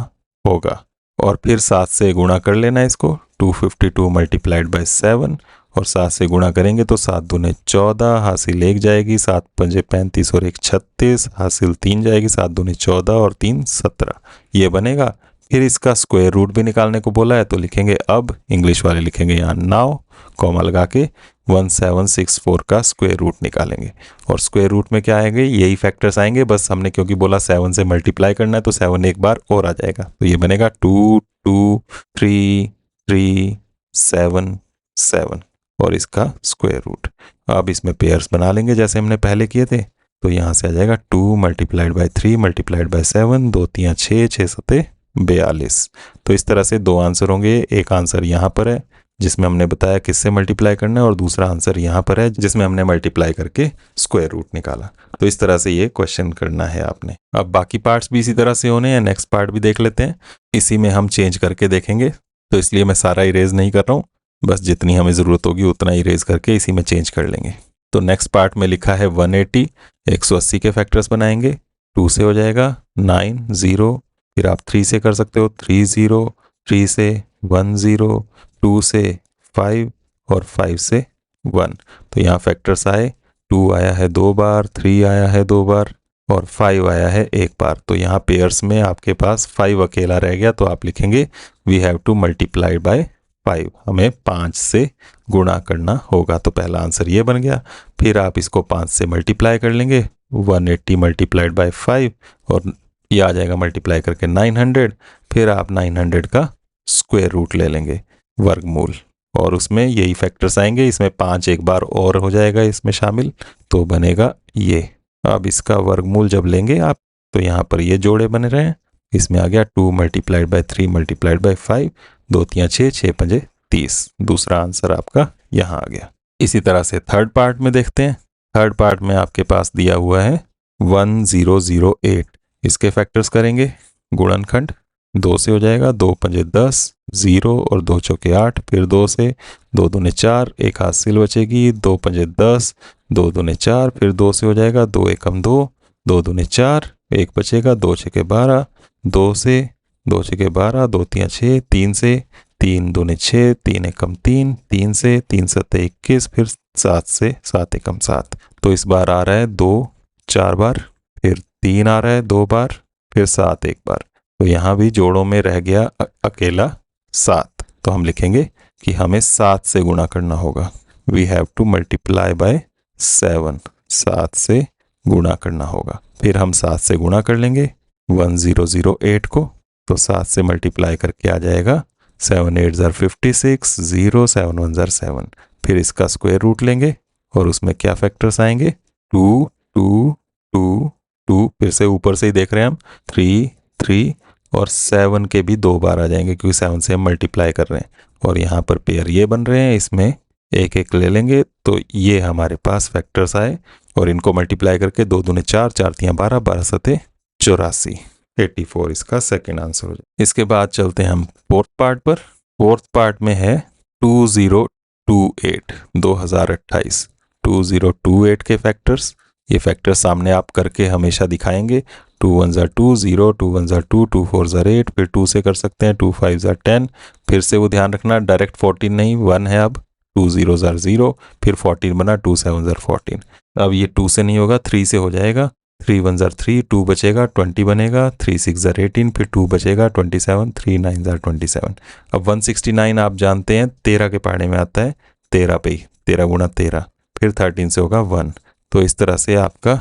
होगा और फिर 7 से गुणा कर लेना इसको। 252 मल्टीप्लाइड बाय 7 और 7 से गुणा करेंगे तो 7 दूने 14, हासिल 1 जाएगी, 7 पंजे 35 और 1 36, हासिल 3 जाएगी, 7 दूने 14 और 3 17, ये बनेगा। फिर इसका स्क्वायर रूट भी निकालने को बोला है तो लिखेंगे अब, इंग्लिश वाले लिखेंगे यहाँ नाउ, कॉमा लगा के 1764 का स्क्वायर रूट निकालेंगे। और स्क्वायर रूट में क्या आएंगे, यही फैक्टर्स आएंगे, बस हमने क्योंकि बोला 7 से मल्टीप्लाई करना है तो 7 एक बार और आ जाएगा। तो ये बनेगा 2 2 3 3 7 7 और इसका स्क्वायर रूट। अब इसमें पेयर्स बना लेंगे जैसे हमने पहले किए थे। तो यहाँ से आ जाएगा 2 मल्टीप्लाइड बाई 3 मल्टीप्लाइड बाई 7, 2 3 6 6 7 42। तो इस तरह से 2 आंसर होंगे। एक आंसर यहाँ पर है जिसमें हमने बताया किससे मल्टीप्लाई करना है और दूसरा आंसर यहाँ पर है जिसमें हमने मल्टीप्लाई करके स्क्वायर रूट निकाला। तो इस तरह से ये क्वेश्चन करना है आपने। अब बाकी पार्ट्स भी इसी तरह से होने हैं, नेक्स्ट पार्ट भी देख लेते हैं। इसी में हम चेंज करके देखेंगे तो इसलिए मैं सारा इरेज नहीं कर रहा हूँ, बस जितनी हमें ज़रूरत होगी उतना इरेज करके इसी में चेंज कर लेंगे। तो नेक्स्ट पार्ट में लिखा है 180, 180 के फैक्टर्स बनाएंगे। 2 से हो जाएगा 9 0, फिर आप 3 से कर सकते हो 3 0, 3 से 1 0, 2 से 5 और 5 से 1। तो यहाँ फैक्टर्स आए, 2 आया है 2 बार, 3 आया है 2 बार और 5 आया है 1 बार। तो यहाँ पेयर्स में आपके पास 5 अकेला रह गया, तो आप लिखेंगे we have to multiply by 5, हमें 5 से गुणा करना होगा। तो पहला आंसर ये बन गया। फिर आप इसको 5 से मल्टीप्लाई कर लेंगे, 180 मल्टीप्लाइड बाय 5 और ये आ जाएगा मल्टीप्लाई करके 900। फिर आप 900 का स्क्वायर रूट ले लेंगे, वर्गमूल, और उसमें यही फैक्टर्स आएंगे। इसमें 5 एक बार और हो जाएगा इसमें शामिल, तो बनेगा ये। अब इसका वर्गमूल जब लेंगे आप, तो यहाँ पर ये जोड़े बने रहे हैं। इसमें आ गया 2 मल्टीप्लाइड बाय 3 मल्टीप्लाइड बाय 5, 2 3 6, 6 5 30। दूसरा आंसर आपका यहाँ आ गया। इसी तरह से थर्ड पार्ट में देखते हैं। थर्ड पार्ट में आपके पास दिया हुआ है 1008, इसके फैक्टर्स करेंगे गुणनखंड। 2 से हो जाएगा 2 5 10, 0 और 2 चौके 8, फिर 2 से 2 दूने 4, एक हासिल बचेगी, 2 5 10, 2 दूने 4, फिर 2 से हो जाएगा 2 एकम 2, 2 दूने 4, एक बचेगा, 2 छके 12, 2 से 2 छके 12, 2 3 6, 3 से 3 दूने 6, 3 एकम 3, 3 से 3 7 21, फिर 7 से 7 एकम 7। तो इस बार आ रहा है 2 4 बार, फिर 3 आ रहा है 2 बार, फिर 7 एक बार। तो यहाँ भी जोड़ों में रह गया अकेला 7। तो हम लिखेंगे कि हमें 7 से गुणा करना होगा। We have to multiply by 7, 7 से गुणा करना होगा। फिर हम 7 से गुणा कर लेंगे 1008 को, तो 7 से मल्टीप्लाई करके आ जाएगा 7 8 ज़र 56, 0 7 1 ज़र 7। फिर इसका स्क्वायर रूट लेंगे और उसमें क्या फैक्टर्स आएंगे, 2 2 2 2, फिर से ऊपर से ही देख रहे हैं हम 3 3 और 7 के भी 2 बार आ जाएंगे क्योंकि 7 से हम मल्टीप्लाई कर रहे हैं। और यहाँ पर पेयर ये बन रहे हैं, इसमें एक एक ले लेंगे। तो ये हमारे पास फैक्टर्स आए और इनको मल्टीप्लाई करके 2 दूने 4, 4 3 12, 12 7 84, 84 इसका सेकेंड आंसर हो जाए। इसके बाद चलते हैं हम फोर्थ पार्ट पर। फोर्थ पार्ट में है 2028, 2028, 2028 के फैक्टर्स। ये फैक्टर्स सामने आप करके हमेशा दिखाएंगे। 2 1 ज़र 2 0, 2 1 ज़र 2, 2 4 ज़र 8, फिर 2 से कर सकते हैं 2 5 ज़र 10। फिर से वो ध्यान रखना डायरेक्ट 14 नहीं, 1 है अब। 2 0 ज़र 0, फिर 14 बना, 2 7 ज़र 14। अब ये 2 से नहीं होगा, 3 से हो जाएगा। 3 1 ज़र 3, 2 बचेगा, 20 बनेगा, 3 6 ज़र 18, फिर 2 बचेगा 27, 3 9 ज़र 27। अब 169 आप जानते हैं 13 के पहाड़े में आता है, 13 पे ही 13 गुणा 13, फिर 13 से होगा 1। तो इस तरह से आपका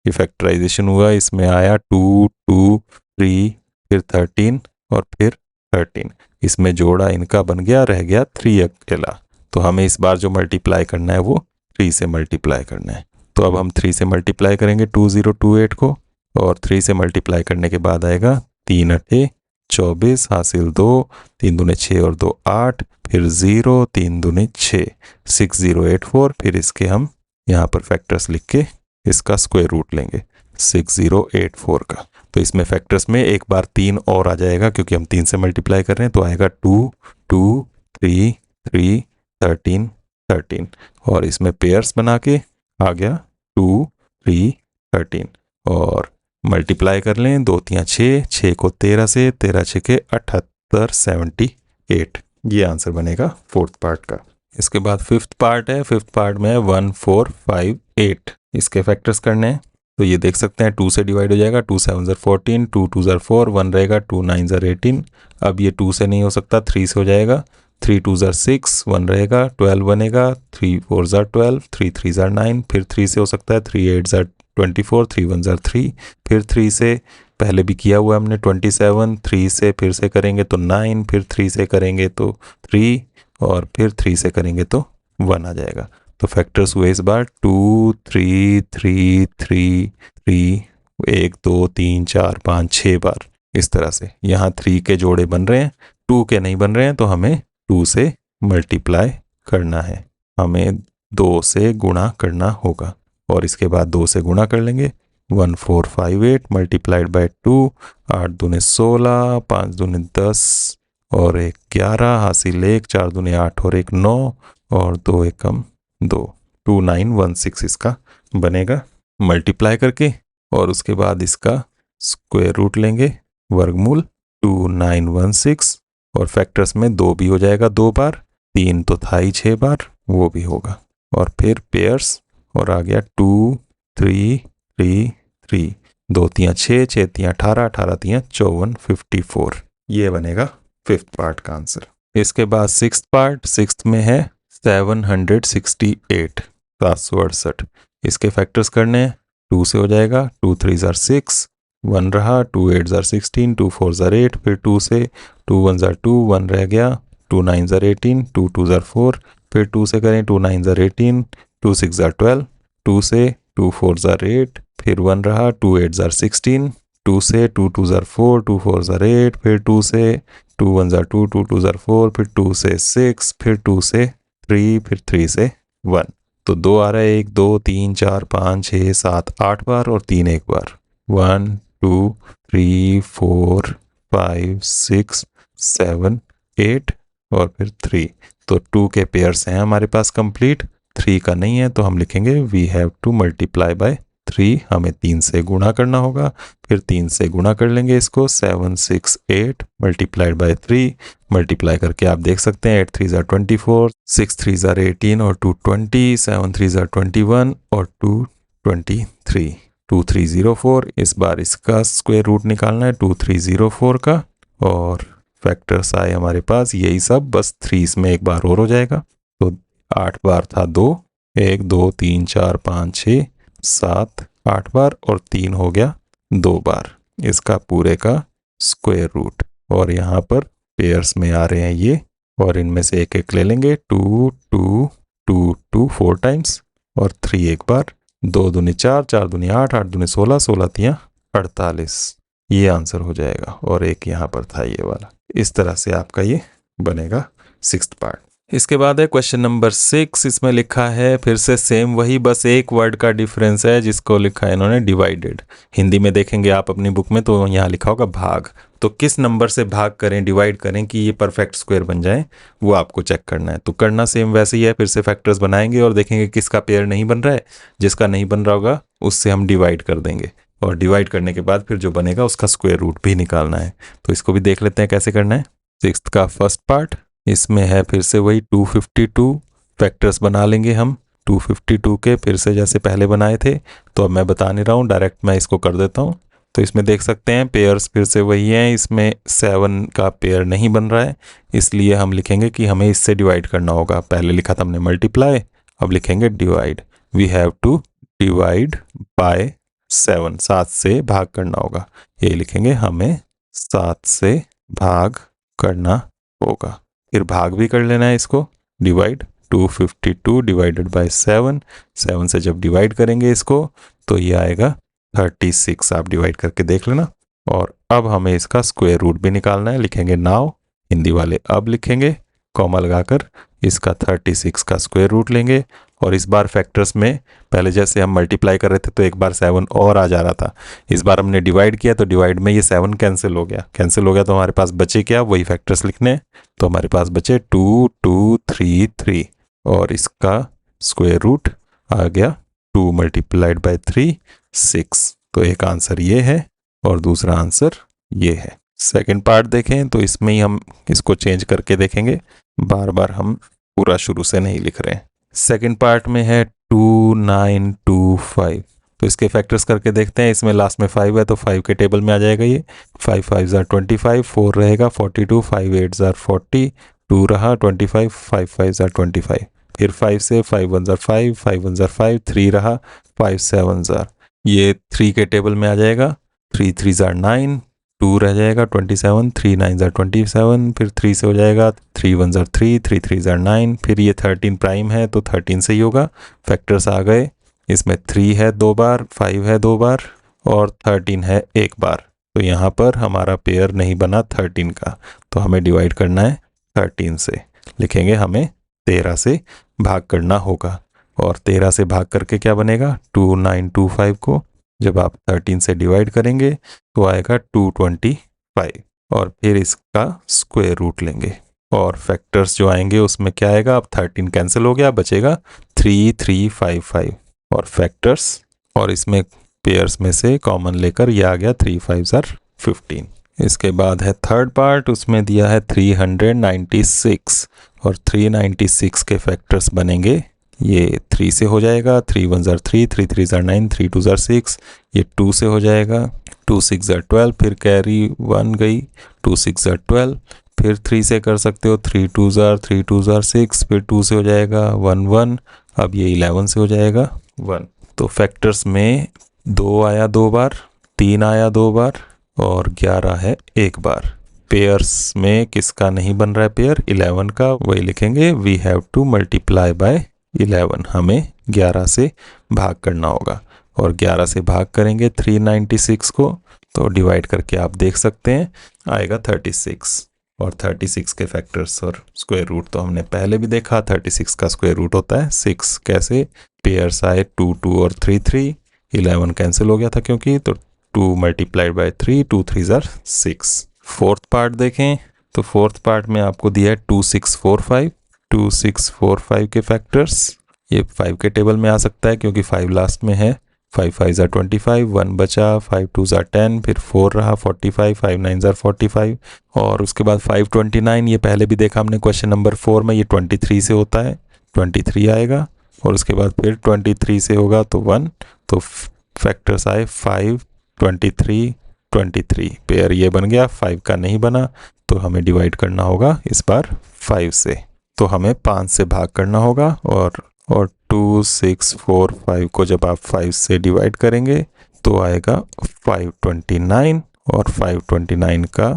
ये फैक्टराइजेशन हुआ। इसमें आया 2 2 3, फिर 13 और फिर 13। इसमें जोड़ा इनका बन गया, रह गया 3 अकेला। तो हमें इस बार जो मल्टीप्लाई करना है वो 3 से मल्टीप्लाई करना है। तो अब हम 3 से मल्टीप्लाई करेंगे 2028 को, और 3 से मल्टीप्लाई करने के बाद आएगा 3 8 24, हासिल 2, 3 दूने 6 और 2 8, फिर 0 3 दूने 6, 6084। फिर इसके हम यहाँ पर फैक्टर्स लिख के इसका स्क्वायर रूट लेंगे 6084 का। तो इसमें फैक्टर्स में एक बार 3 और आ जाएगा क्योंकि हम 3 से मल्टीप्लाई कर रहे हैं। तो आएगा 2 2 3 3 13 13, और इसमें पेयर्स बना के आ गया 2 3 13, और मल्टीप्लाई कर लें 2 3 6, 6 को 13 से, 13 6 के 78, 78। ये आंसर बनेगा फोर्थ पार्ट का। इसके बाद फिफ्थ पार्ट है। फिफ्थ पार्ट में 1458, इसके फैक्टर्स करने हैं। तो ये देख सकते हैं 2 से डिवाइड हो जाएगा, 2 7 ज़र 14, 2 2 ज़र 4, 1 रहेगा, 2 9 ज़र 18। अब ये 2 से नहीं हो सकता, 3 से हो जाएगा, 3 2 ज़र 6, 1 रहेगा, 12 बनेगा, 3 4 ज़र 12, 3 3 ज़र 9, फिर 3 से हो सकता है 3 8 ज़र 24, 3 1 ज़र 3, फिर 3 से पहले भी किया हुआ हमने 27, 3 से फिर से करेंगे तो 9, फिर 3 से करेंगे तो 3, और फिर 3 से करेंगे तो 1 आ जाएगा। तो फैक्टर्स हुए इस बार 2 3 3 3 3, 1 2 3 4 5 6 बार इस तरह से। यहाँ 3 के जोड़े बन रहे हैं, 2 के नहीं बन रहे हैं, तो हमें 2 से मल्टीप्लाई करना है, हमें 2 से गुणा करना होगा। और इसके बाद 2 से गुणा कर लेंगे 1458 मल्टीप्लाइड बाय 2, 8 दूने 16, 5 दूने 10, और एक 11, हासिल 1, 4 दूनी 8 और एक 9 और 2 एकम 2, 2916 इसका बनेगा मल्टीप्लाई करके। और उसके बाद इसका स्क्वायर रूट लेंगे, वर्गमूल 2916, और फैक्टर्स में 2 भी हो जाएगा 2 बार, 3 तो था ही 6 बार, वो भी होगा। और फिर पेयर्स, और आ गया 2 3 3 3, 2 तियाँ 6, 6 तियाँ 18, 18 तियाँ 54, 54। ये बनेगा फिफ्थ पार्ट का आंसर। इसके बाद सिक्स्थ पार्ट, सिक्स्थ में है 768, 768। इसके फैक्टर्स करने हैं, 2 से हो जाएगा, 2 3 जार 6, 1 रहा, 2 8 जार 16, 2 4 जार 8, फिर 2 से 2 1 जार 2, 1 रह गया, 2 9 जार 18, 2 2 जार 4, फिर 2 से करें 2 9 जार 18, 2 6 जार 12, 2 से 2 4 जार 8, फिर 1 रहा, 2 8 जार 16, 2 से 2 2 जार 4, 2 4 जार 8, फिर 2 से 2 1 जार 2, 2 2 जार 4, फिर 2 से 6, फिर 2 से 3, फिर 3 से 1। तो 2 आ रहा है, 1 2 3 4 5 6 7 8 बार और 3 एक बार, 1 2 3 4 5 6 7 8 और फिर 3। तो 2 के पेयर्स हैं हमारे पास कंप्लीट, 3 का नहीं है, तो हम लिखेंगे we have to multiply by 3, हमें 3 से गुणा करना होगा। फिर 3 से गुणा कर लेंगे इसको, 768 मल्टीप्लाइड बाय 3, मल्टीप्लाई करके आप देख सकते हैं 8 3 जार 24, 6 3 जार 18 और 2 20, 7 3 जार 21 और 2 23, 2304। इस बार इसका स्क्वायर रूट निकालना है 2304 का, और फैक्टर्स आए हमारे पास यही सब, बस 3 इसमें एक बार और हो जाएगा। तो 8 बार था 2, 1 2 3 4 5 6 7 8 बार, और 3 हो गया 2 बार, इसका पूरे का स्क्वायर रूट। और यहाँ पर पेयर्स में आ रहे हैं ये, और इनमें से एक एक ले लेंगे, 2 2 2 2 4 टाइम्स और 3 एक बार, 2 दूनी 4, 4 दूनी 8, 8 दूनी 16, 16 तियाँ 48। ये आंसर हो जाएगा। और एक यहाँ पर था ये वाला। इस तरह से आपका ये बनेगा सिक्स्थ पार्ट। इसके बाद है क्वेश्चन नंबर 6। इसमें लिखा है फिर से सेम वही, बस एक वर्ड का डिफरेंस है, जिसको लिखा है इन्होंने डिवाइडेड। हिंदी में देखेंगे आप अपनी बुक में तो यहाँ लिखा होगा भाग। तो किस नंबर से भाग करें, डिवाइड करें कि ये परफेक्ट स्क्वायर बन जाए, वो आपको चेक करना है। तो करना सेम वैसे ही है, फिर से फैक्टर्स बनाएंगे और देखेंगे किसका पेयर नहीं बन रहा है। जिसका नहीं बन रहा होगा उससे हम डिवाइड कर देंगे, और डिवाइड करने के बाद फिर जो बनेगा उसका स्क्वायर रूट भी निकालना है। तो इसको भी देख लेते हैं कैसे करना है। सिक्स्थ का फर्स्ट पार्ट, इसमें है फिर से वही 252, फैक्टर्स बना लेंगे हम 252 के, फिर से जैसे पहले बनाए थे। तो अब मैं बता नहीं रहा हूँ, डायरेक्ट मैं इसको कर देता हूँ। तो इसमें देख सकते हैं पेयर्स फिर से वही हैं, इसमें 7 का पेयर नहीं बन रहा है, इसलिए हम लिखेंगे कि हमें इससे डिवाइड करना होगा। पहले लिखा था हमने मल्टीप्लाई, अब लिखेंगे divide. We have to divide by 7, 7 से भाग करना होगा। ये लिखेंगे हमें 7 से भाग करना होगा। फिर भाग भी कर लेना है इसको, डिवाइड 252 डिवाइडेड बाय 7, 7 से जब डिवाइड करेंगे इसको तो ये आएगा 36। आप डिवाइड करके देख लेना। और अब हमें इसका स्क्वायर रूट भी निकालना है, लिखेंगे नाउ, हिंदी वाले अब लिखेंगे कॉमा लगाकर, इसका 36 का स्क्वायर रूट लेंगे। और इस बार फैक्टर्स में पहले जैसे हम मल्टीप्लाई कर रहे थे तो एक बार 7 और आ जा रहा था, इस बार हमने डिवाइड किया तो डिवाइड में ये 7 कैंसिल हो गया। कैंसिल हो गया तो हमारे पास बचे क्या, वही फैक्टर्स लिखने हैं। तो हमारे पास बचे 2 2 3 3, और इसका स्क्वायर रूट आ गया 2 मल्टीप्लाइड बाय 3 6। तो एक आंसर ये है और दूसरा आंसर ये है। सेकेंड पार्ट देखें तो इसमें ही हम इसको चेंज करके देखेंगे, बार बार हम पूरा शुरू से नहीं लिख रहे हैं। सेकेंड पार्ट में है 2925, तो इसके फैक्टर्स करके देखते हैं। इसमें लास्ट में 5 है तो 5 के टेबल में आ जाएगा ये, 5 5 जार 25, 4 रहेगा 42, 5 8 जार 40, 2 रहा 25, 5 5 जार 25, फिर 5 से 5 1 जार 5, 5 1 जार 5, 3 रहा 5 7 जार, ये 3 के टेबल में आ जाएगा, 3 3 जार 9, 2 रह जाएगा 27, 3 9 जार 27, फिर 3 से हो जाएगा 3 1 जार 3, 3 3 जार 9, फिर ये 13 प्राइम है तो 13 से ही होगा। फैक्टर्स आ गए, इसमें 3 है 2 बार, 5 है 2 बार और 13 है 1 बार। तो यहाँ पर हमारा पेयर नहीं बना 13 का, तो हमें डिवाइड करना है 13 से। लिखेंगे हमें 13 से भाग करना होगा, और 13 से भाग करके क्या बनेगा, 2925 को जब आप 13 से डिवाइड करेंगे तो आएगा 225। और फिर इसका स्क्वायर रूट लेंगे और फैक्टर्स जो आएंगे उसमें क्या आएगा, अब 13 कैंसिल हो गया, बचेगा 3355 और फैक्टर्स, और इसमें पेयर्स में से कॉमन लेकर ये आ गया 3 5 15। इसके बाद है थर्ड पार्ट, उसमें दिया है 396 और 396 के फैक्टर्स बनेंगे, ये 3 से हो जाएगा, 3 1 3, 3 3 9, 3 2 6, ये 2 से हो जाएगा, 2 6 12, फिर कैरी 1 गई, 2 6 12, फिर 3 से कर सकते हो, 3 2 3 2 6, फिर 2 से हो जाएगा 1 1, अब ये 11 से हो जाएगा 1। तो फैक्टर्स में 2 आया 2 बार, 3 आया 2 बार और 11 है 1 बार। पेयर्स में किसका नहीं बन रहा है पेयर, 11 का, वही लिखेंगे we have to multiply by 11, हमें 11 से भाग करना होगा और 11 से भाग करेंगे 396 को, तो डिवाइड करके आप देख सकते हैं आएगा 36 और 36 के फैक्टर्स और स्क्वायर रूट तो हमने पहले भी देखा, 36 का स्क्वायर रूट होता है 6। कैसे, पेयर्स आए 2 2 और 3 3, 11 कैंसिल हो गया था क्योंकि, तो 2 मल्टीप्लाइड बाय 3, 2 3 6। फोर्थ पार्ट देखें तो फोर्थ पार्ट में आपको दिया है 2645, 2645 के फैक्टर्स, ये 5 के टेबल में आ सकता है क्योंकि 5 लास्ट में है, 5 5 25, 1 बचा, 5 2 10, फिर 4 रहा 45, 5 9 45 और उसके बाद 529, ये पहले भी देखा हमने क्वेश्चन नंबर 4 में, ये 23 से होता है, 23 आएगा और उसके बाद फिर 23 से होगा तो 1, तो फैक्टर्स आए 5 23 23, पेयर ये बन गया, 5 का नहीं बना तो हमें डिवाइड करना होगा इस बार 5 से, तो हमें 5 से भाग करना होगा और 2645 को जब आप 5 से डिवाइड करेंगे तो आएगा 529 और 529 का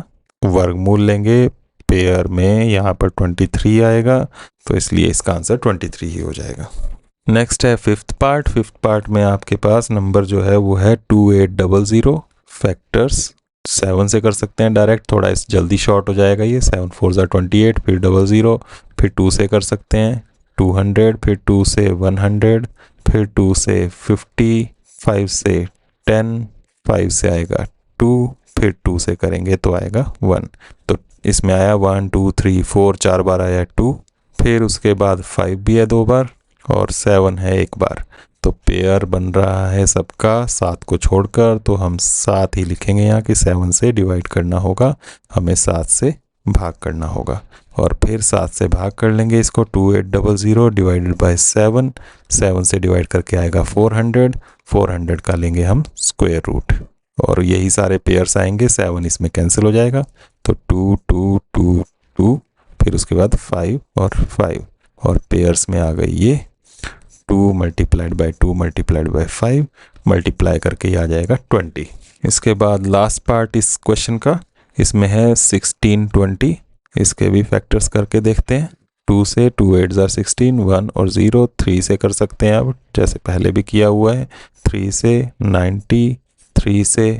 वर्गमूल लेंगे, पेयर में यहाँ पर 23 आएगा तो इसलिए इसका आंसर 23 ही हो जाएगा। नेक्स्ट है फिफ्थ पार्ट। फिफ्थ पार्ट में आपके पास नंबर जो है वो है 2800, फैक्टर्स 7 से कर सकते हैं डायरेक्ट, थोड़ा इस जल्दी शॉर्ट हो जाएगा ये, 7 4 28, फिर 00, फिर 2 से कर सकते हैं 200, फिर 2 से 100, फिर 2 से 50, 5 से 10, 5 से आएगा 2, फिर 2 से करेंगे तो आएगा 1, तो इसमें आया 1 2 3 4, 4 बार आया 2, फिर उसके बाद 5 भी है 2 बार और 7 है 1 बार, तो पेयर बन रहा है सबका 7 को छोड़कर, तो हम 7 ही लिखेंगे यहाँ कि 7 से डिवाइड करना होगा, हमें 7 से भाग करना होगा और फिर 7 से भाग कर लेंगे इसको, 2800 डिवाइडेड बाय 7, 7 से डिवाइड करके आएगा 400, 400 का लेंगे हम स्क्वायर रूट और यही सारे पेयर्स आएंगे, 7 इसमें कैंसिल हो जाएगा तो 2 2 2 2, फिर उसके बाद 5 और 5 और पेयर्स में आ गई ये 2 multiplied bye 2 multiplied by 5, multiply करके ये आ जाएगा 20। इसके बाद लास्ट पार्ट इस क्वेश्चन का, इसमें है 1620, इसके भी फैक्टर्स करके देखते हैं, 2 से 2 8 16, 1 और 0, 3 से कर सकते हैं अब जैसे पहले भी किया हुआ है, 3 से 90, 3 से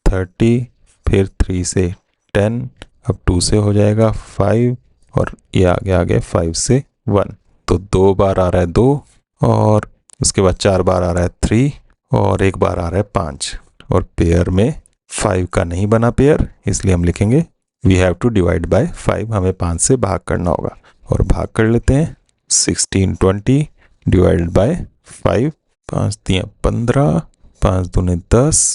30, फिर 3 से 10, अब 2 से हो जाएगा 5 और ये आ गया 5 से 1, तो 2 बार आ रहा है 2 और उसके बाद 4 बार आ रहा है 3 और 1 बार आ रहा है 5 और पेयर में 5 का नहीं बना पेयर, इसलिए हम लिखेंगे we have to divide by 5, हमें 5 से भाग करना होगा और भाग कर लेते हैं 1620 डिवाइडेड बाय 5, 5 दिया 15, 5 दूने 10,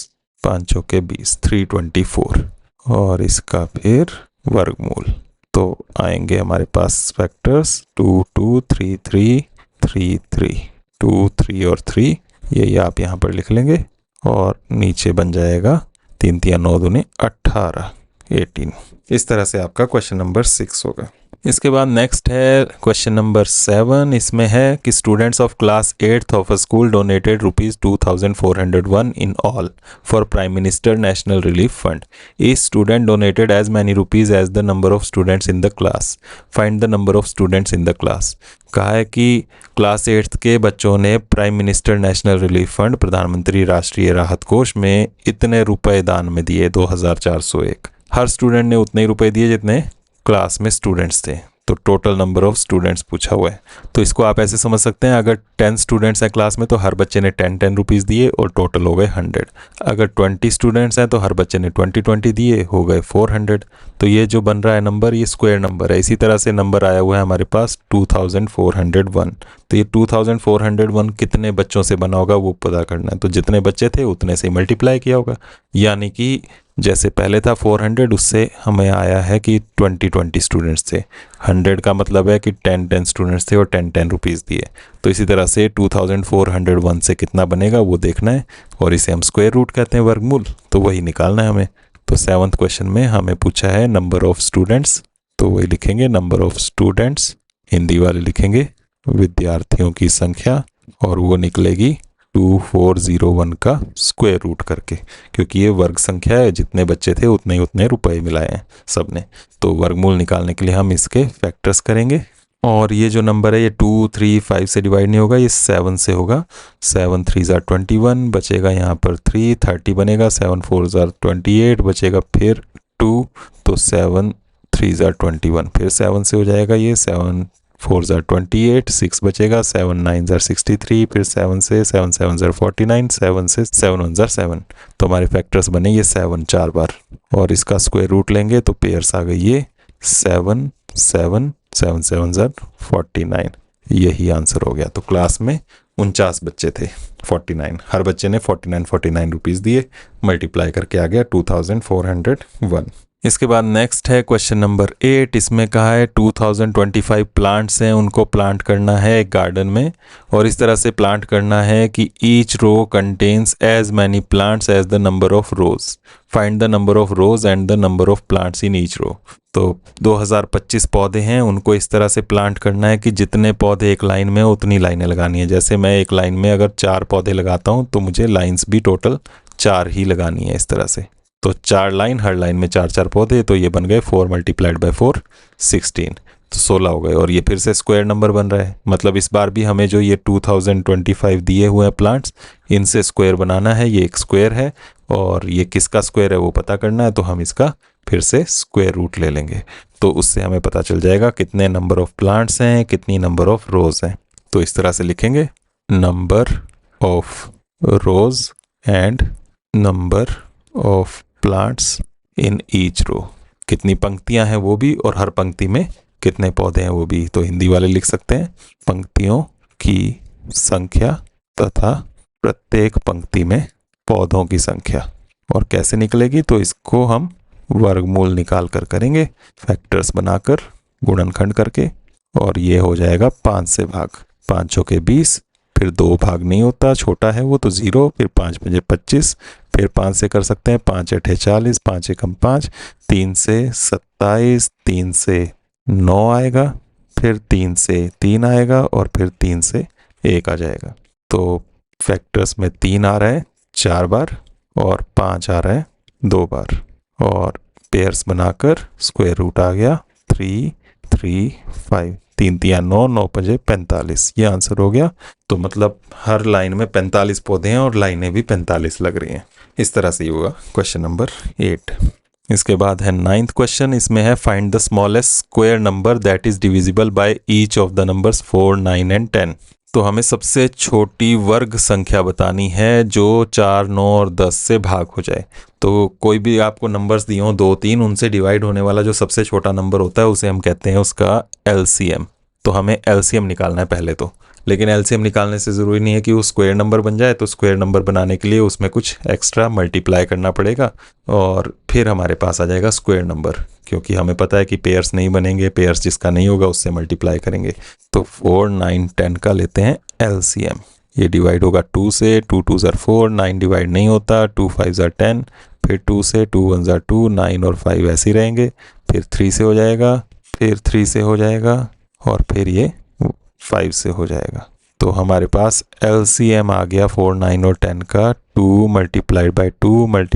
5 चौके 20, 324 और इसका फिर वर्गमूल, तो आएंगे हमारे पास फैक्टर्स 2 2 3 3 3 3, 2 3 और 3, यही आप यहाँ पर लिख लेंगे और नीचे बन जाएगा 3 3 9 दूने 18, 18। इस तरह से आपका क्वेश्चन नंबर 6 होगा। इसके बाद नेक्स्ट है क्वेश्चन नंबर 7, इसमें है कि students of class 8th of a school donated ₹2401 in all for prime minister national relief fund. Each student donated as many rupees as the number of students in the class, find the number of students in the class. कहा है कि क्लास 8th के बच्चों ने prime minister national relief fund, प्रधानमंत्री राष्ट्रीय राहत कोष में इतने रुपए दान में दिए, 2401। हर स्टूडेंट ने उतने ही रुपए दिए जितने क्लास में स्टूडेंट्स थे, तो टोटल नंबर ऑफ स्टूडेंट्स पूछा हुआ है। तो इसको आप ऐसे समझ सकते हैं, अगर 10 स्टूडेंट्स हैं क्लास में तो हर बच्चे ने 10 रुपीज़ दिए और टोटल हो गए 100। अगर 20 स्टूडेंट्स हैं तो हर बच्चे ने 20 दिए, हो गए 400। तो ये जो बन रहा है नंबर, ये स्क्वायर नंबर है। इसी तरह से नंबर आया हुआ है हमारे पास 2401। तो ये 2401 कितने बच्चों से बना होगा वो पता करना है। तो जितने बच्चे थे उतने से मल्टीप्लाई किया होगा, यानी कि जैसे पहले था 400, उससे हमें आया है कि 20 स्टूडेंट्स थे। 100 का मतलब है कि 10 स्टूडेंट्स थे और 10 रुपीज़ दिए। तो इसी तरह से 2401 से कितना बनेगा वो देखना है, और इसे हम स्क्वायर रूट कहते हैं, वर्गमूल। तो वही निकालना है हमें। तो 7th क्वेश्चन में हमें पूछा है नंबर ऑफ स्टूडेंट्स, तो वही लिखेंगे नंबर ऑफ स्टूडेंट्स, हिंदी वाले लिखेंगे विद्यार्थियों की संख्या, और वो निकलेगी 2401 का स्क्वायर रूट करके, क्योंकि ये वर्ग संख्या है, जितने बच्चे थे उतने रुपए मिलाए हैं सबने। तो वर्गमूल निकालने के लिए हम इसके फैक्टर्स करेंगे, और ये जो नंबर है ये 2, 3, 5 से डिवाइड नहीं होगा, ये 7 से होगा। 7 3 ज़ा 21 बचेगा, यहाँ पर 3 30 बनेगा, 7 4 ज़ा 28 बचेगा, फिर 2, तो 7 3 ज़ा 21, फिर 7 से हो जाएगा ये, 7 4 ज़ा 28, 6 बचेगा, 7 9 ज़ा 63, फिर 7 से 7 7 ज़ा 49, 7 से 7 1 ज़ा 7। तो हमारे फैक्टर्स बने ये 7 4 बार, और इसका स्क्वायर रूट लेंगे तो पेयर्स आ गई ये 7 7 7 7 ज़ा 49। यही आंसर हो गया। तो क्लास में 49 बच्चे थे, 49, हर बच्चे ने 49 रुपीज़ दिए, मल्टीप्लाई करके आ गया 2401। इसके बाद नेक्स्ट है क्वेश्चन नंबर 8। इसमें कहा है 2025 प्लांट्स हैं, उनको प्लांट करना है एक गार्डन में, और इस तरह से प्लांट करना है कि each row contains as many plants as the number of rows. Find the number of rows and the number of plants in each row. तो 2025 पौधे हैं, उनको इस तरह से प्लांट करना है कि जितने पौधे एक लाइन में उतनी लाइनें लगानी है। जैसे मैं एक लाइन में अगर 4 पौधे लगाता हूँ तो मुझे लाइन्स भी टोटल 4 ही लगानी है इस तरह से। तो 4 लाइन, हर लाइन में 4 4 पौधे, तो ये बन गए 4 × 4 16, तो 16 हो गए। और ये फिर से स्क्वायर नंबर बन रहा है, मतलब इस बार भी हमें जो ये 2025 दिए हुए हैं प्लांट्स, इनसे स्क्वायर बनाना है। ये एक स्क्वायर है और ये किसका स्क्वायर है वो पता करना है, तो हम इसका फिर से स्क्वायर रूट ले लेंगे। तो उससे हमें पता चल जाएगा कितने नंबर ऑफ प्लांट्स हैं, कितनी नंबर ऑफ रोज हैं। तो इस तरह से लिखेंगे number of rows and number of plants in each row. कितनी पंक्तियां हैं वो भी, और हर पंक्ति में कितने पौधे हैं वो भी। तो हिंदी वाले लिख सकते हैं पंक्तियों की संख्या तथा प्रत्येक पंक्ति में पौधों की संख्या। और कैसे निकलेगी, तो इसको हम वर्गमूल निकाल कर करेंगे, फैक्टर्स बनाकर गुणनखंड करके, और ये हो जाएगा 5 से भाग। 5 चौके 20, फिर 2 भाग नहीं होता, छोटा है वो तो 0, फिर 5 × 5 = 25, फिर 5 से कर सकते हैं, 5 × 8 = 40, 5 × 5 3 से 27, 3 से 9 आएगा, फिर 3 से 3 आएगा, और फिर 3 से 1 आ जाएगा। तो फैक्टर्स में 3 आ रहा है 4 बार, और 5 आ रहा है 2 बार, और पेयर्स बनाकर स्क्वायर रूट आ गया 3 3 5, 3 3 9, 9 5 45, ये आंसर हो गया। तो मतलब हर लाइन में 45 पौधे हैं और लाइनें भी 45 लग रही हैं। इस तरह से ही होगा क्वेश्चन नंबर 8। इसके बाद है 9th क्वेश्चन। इसमें है find the smallest square number that is divisible by each of the numbers 4 9 and 10। तो हमें सबसे छोटी वर्ग संख्या बतानी है जो 4 9 और 10 से भाग हो जाए। तो कोई भी आपको नंबर्स दिए हों 2 3, उनसे डिवाइड होने वाला जो सबसे छोटा नंबर होता है उसे हम कहते हैं उसका LCM। तो हमें LCM निकालना है पहले तो, लेकिन LCM निकालने से ज़रूरी नहीं है कि वो स्क्वायर नंबर बन जाए। तो स्क्वायर नंबर बनाने के लिए उसमें कुछ एक्स्ट्रा मल्टीप्लाई करना पड़ेगा, और फिर हमारे पास आ जाएगा स्क्वायर नंबर, क्योंकि हमें पता है कि पेयर्स नहीं बनेंगे, पेयर्स जिसका नहीं होगा उससे मल्टीप्लाई करेंगे। तो 4 9 10 का लेते हैं LCM। ये डिवाइड होगा 2 से, 2 2 ज़ा 4, 9 डिवाइड नहीं होता, 2 5 ज़ा 10, फिर 2 से, 2 1 ज़ा 2, 9 और 5 ऐसे ही रहेंगे, फिर 3 से हो जाएगा, फिर 3 से हो जाएगा, और फिर ये 5 से हो जाएगा। तो हमारे पास LCM आ गया 4 9 और 10 का 2 × 2 ×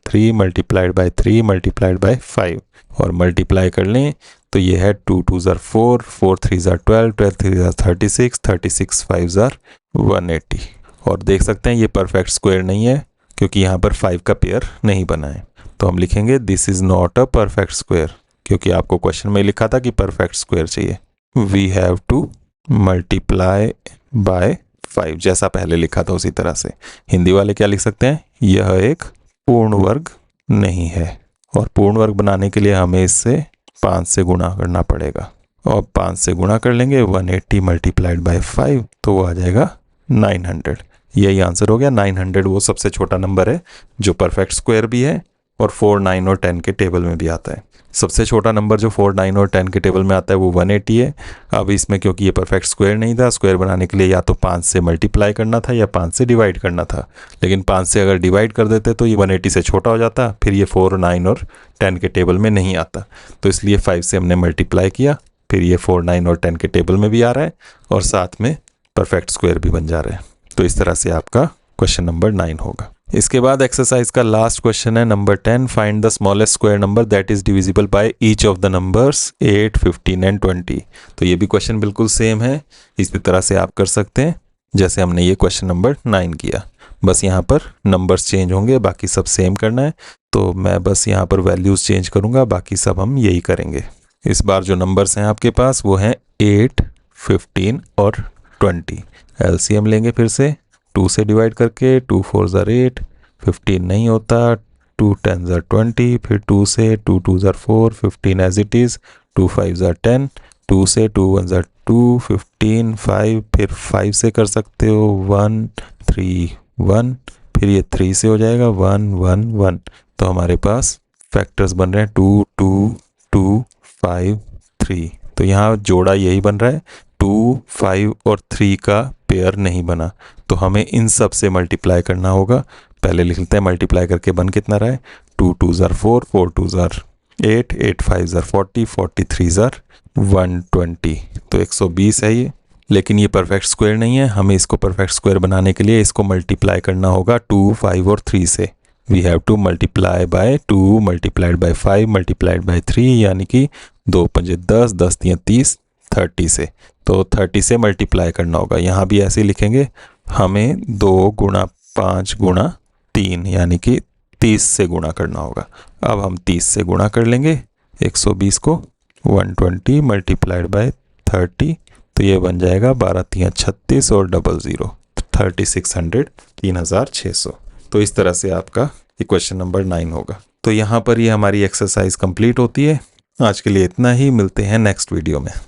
3 × 3 × 5, और मल्टीप्लाई कर लें तो ये है 2 2 ज़ा 4, 4 3 ज़ा 12, 12 3 ज़ा 36, 36 5 ज़ा 180। और देख सकते हैं ये परफेक्ट स्क्वायर नहीं है, क्योंकि यहाँ पर 5 का पेयर नहीं बना है। तो हम लिखेंगे this is not a perfect square. क्योंकि आपको क्वेश्चन में लिखा था कि परफेक्ट स्क्वायर चाहिए। We have to multiply by 5, जैसा पहले लिखा था उसी तरह से। हिंदी वाले क्या लिख सकते हैं, यह एक पूर्ण वर्ग नहीं है, और पूर्ण वर्ग बनाने के लिए हमें इससे 5 से गुणा करना पड़ेगा, और 5 से गुणा कर लेंगे 180 मल्टीप्लाइड बाय 5 तो वो आ जाएगा 900। यही आंसर हो गया। 900 वो सबसे छोटा नंबर है जो परफेक्ट स्क्वायर भी है और 4, 9 और 10 के टेबल में भी आता है। सबसे छोटा नंबर जो 4, 9 और 10 के टेबल में आता है वो 180 है। अब इसमें क्योंकि ये परफेक्ट स्क्वायर नहीं था, स्क्वायर बनाने के लिए या तो 5 से मल्टीप्लाई करना था या 5 से डिवाइड करना था, लेकिन 5 से अगर डिवाइड कर देते तो ये 180 से छोटा हो जाता, फिर ये 4, 9 और 10 के टेबल में नहीं आता। तो इसलिए 5 से हमने मल्टीप्लाई किया, फिर ये 4, 9 और 10 के टेबल में भी आ रहा है और साथ में परफेक्ट स्क्वायर भी बन जा रहा है। तो इस तरह से आपका क्वेश्चन नंबर 9 होगा। इसके बाद एक्सरसाइज का लास्ट क्वेश्चन है number 10, find the smallest square number that is divisible by each of the numbers 8, 15 and 20। तो ये भी क्वेश्चन बिल्कुल सेम है, इसी तरह से आप कर सकते हैं जैसे हमने ये क्वेश्चन नंबर 9 किया। बस यहाँ पर नंबर्स चेंज होंगे, बाकी सब सेम करना है। तो मैं बस यहाँ पर वैल्यूज़ चेंज करूँगा, बाकी सब हम यही करेंगे। इस बार जो नंबर्स हैं आपके पास वो हैं 8, 15 और 20। एलसीएम लेंगे फिर से 2 से डिवाइड करके, 2 4 ज़ार 8, 15 नहीं होता, 2 10 ज़ार 20, फिर 2 से 2 2 ज़ार 4, 15 एज इट इज़, 2 5 ज़ार 10, 2 से 2 1 ज़ार 2, 15, 5, फिर 5 से कर सकते हो 1 3 1, फिर ये 3 से हो जाएगा 1 1 1। तो हमारे पास फैक्टर्स बन रहे हैं 2 2 2 5 3। तो यहाँ जोड़ा यही बन रहा है, 2 5 और 3 का पेयर नहीं बना, तो हमें इन सब से मल्टीप्लाई करना होगा। पहले लिख लेते हैं, मल्टीप्लाई करके बन कितना रहा है, 2 2 ज़ार 4, 4 2 ज़ार 8, 8 5 ज़ार 40, 43 ज़ार 120। तो 120 है ये, लेकिन ये परफेक्ट स्क्वायर नहीं है। हमें इसको परफेक्ट स्क्वायर बनाने के लिए इसको मल्टीप्लाई करना होगा 2, 5 और 3 से। We have to multiply by 2 multiplied by 5 multiplied by 3, यानी कि 2 5 10, 10 3 30, 30 से। तो 30 से मल्टीप्लाई करना होगा। यहाँ भी ऐसे ही लिखेंगे, हमें 2 गुणा 5 गुणा 3 यानी कि 30 से गुणा करना होगा। अब हम 30 से गुणा कर लेंगे 120 को, 120 मल्टीप्लाइड बाय 30, तो ये बन जाएगा 12 3 36 और 00, 3600, 3600। तो इस तरह से आपका ये क्वेश्चन नंबर 9 होगा। तो यहाँ पर ये हमारी एक्सरसाइज कंप्लीट होती है। आज के लिए इतना ही, मिलते हैं नेक्स्ट वीडियो में।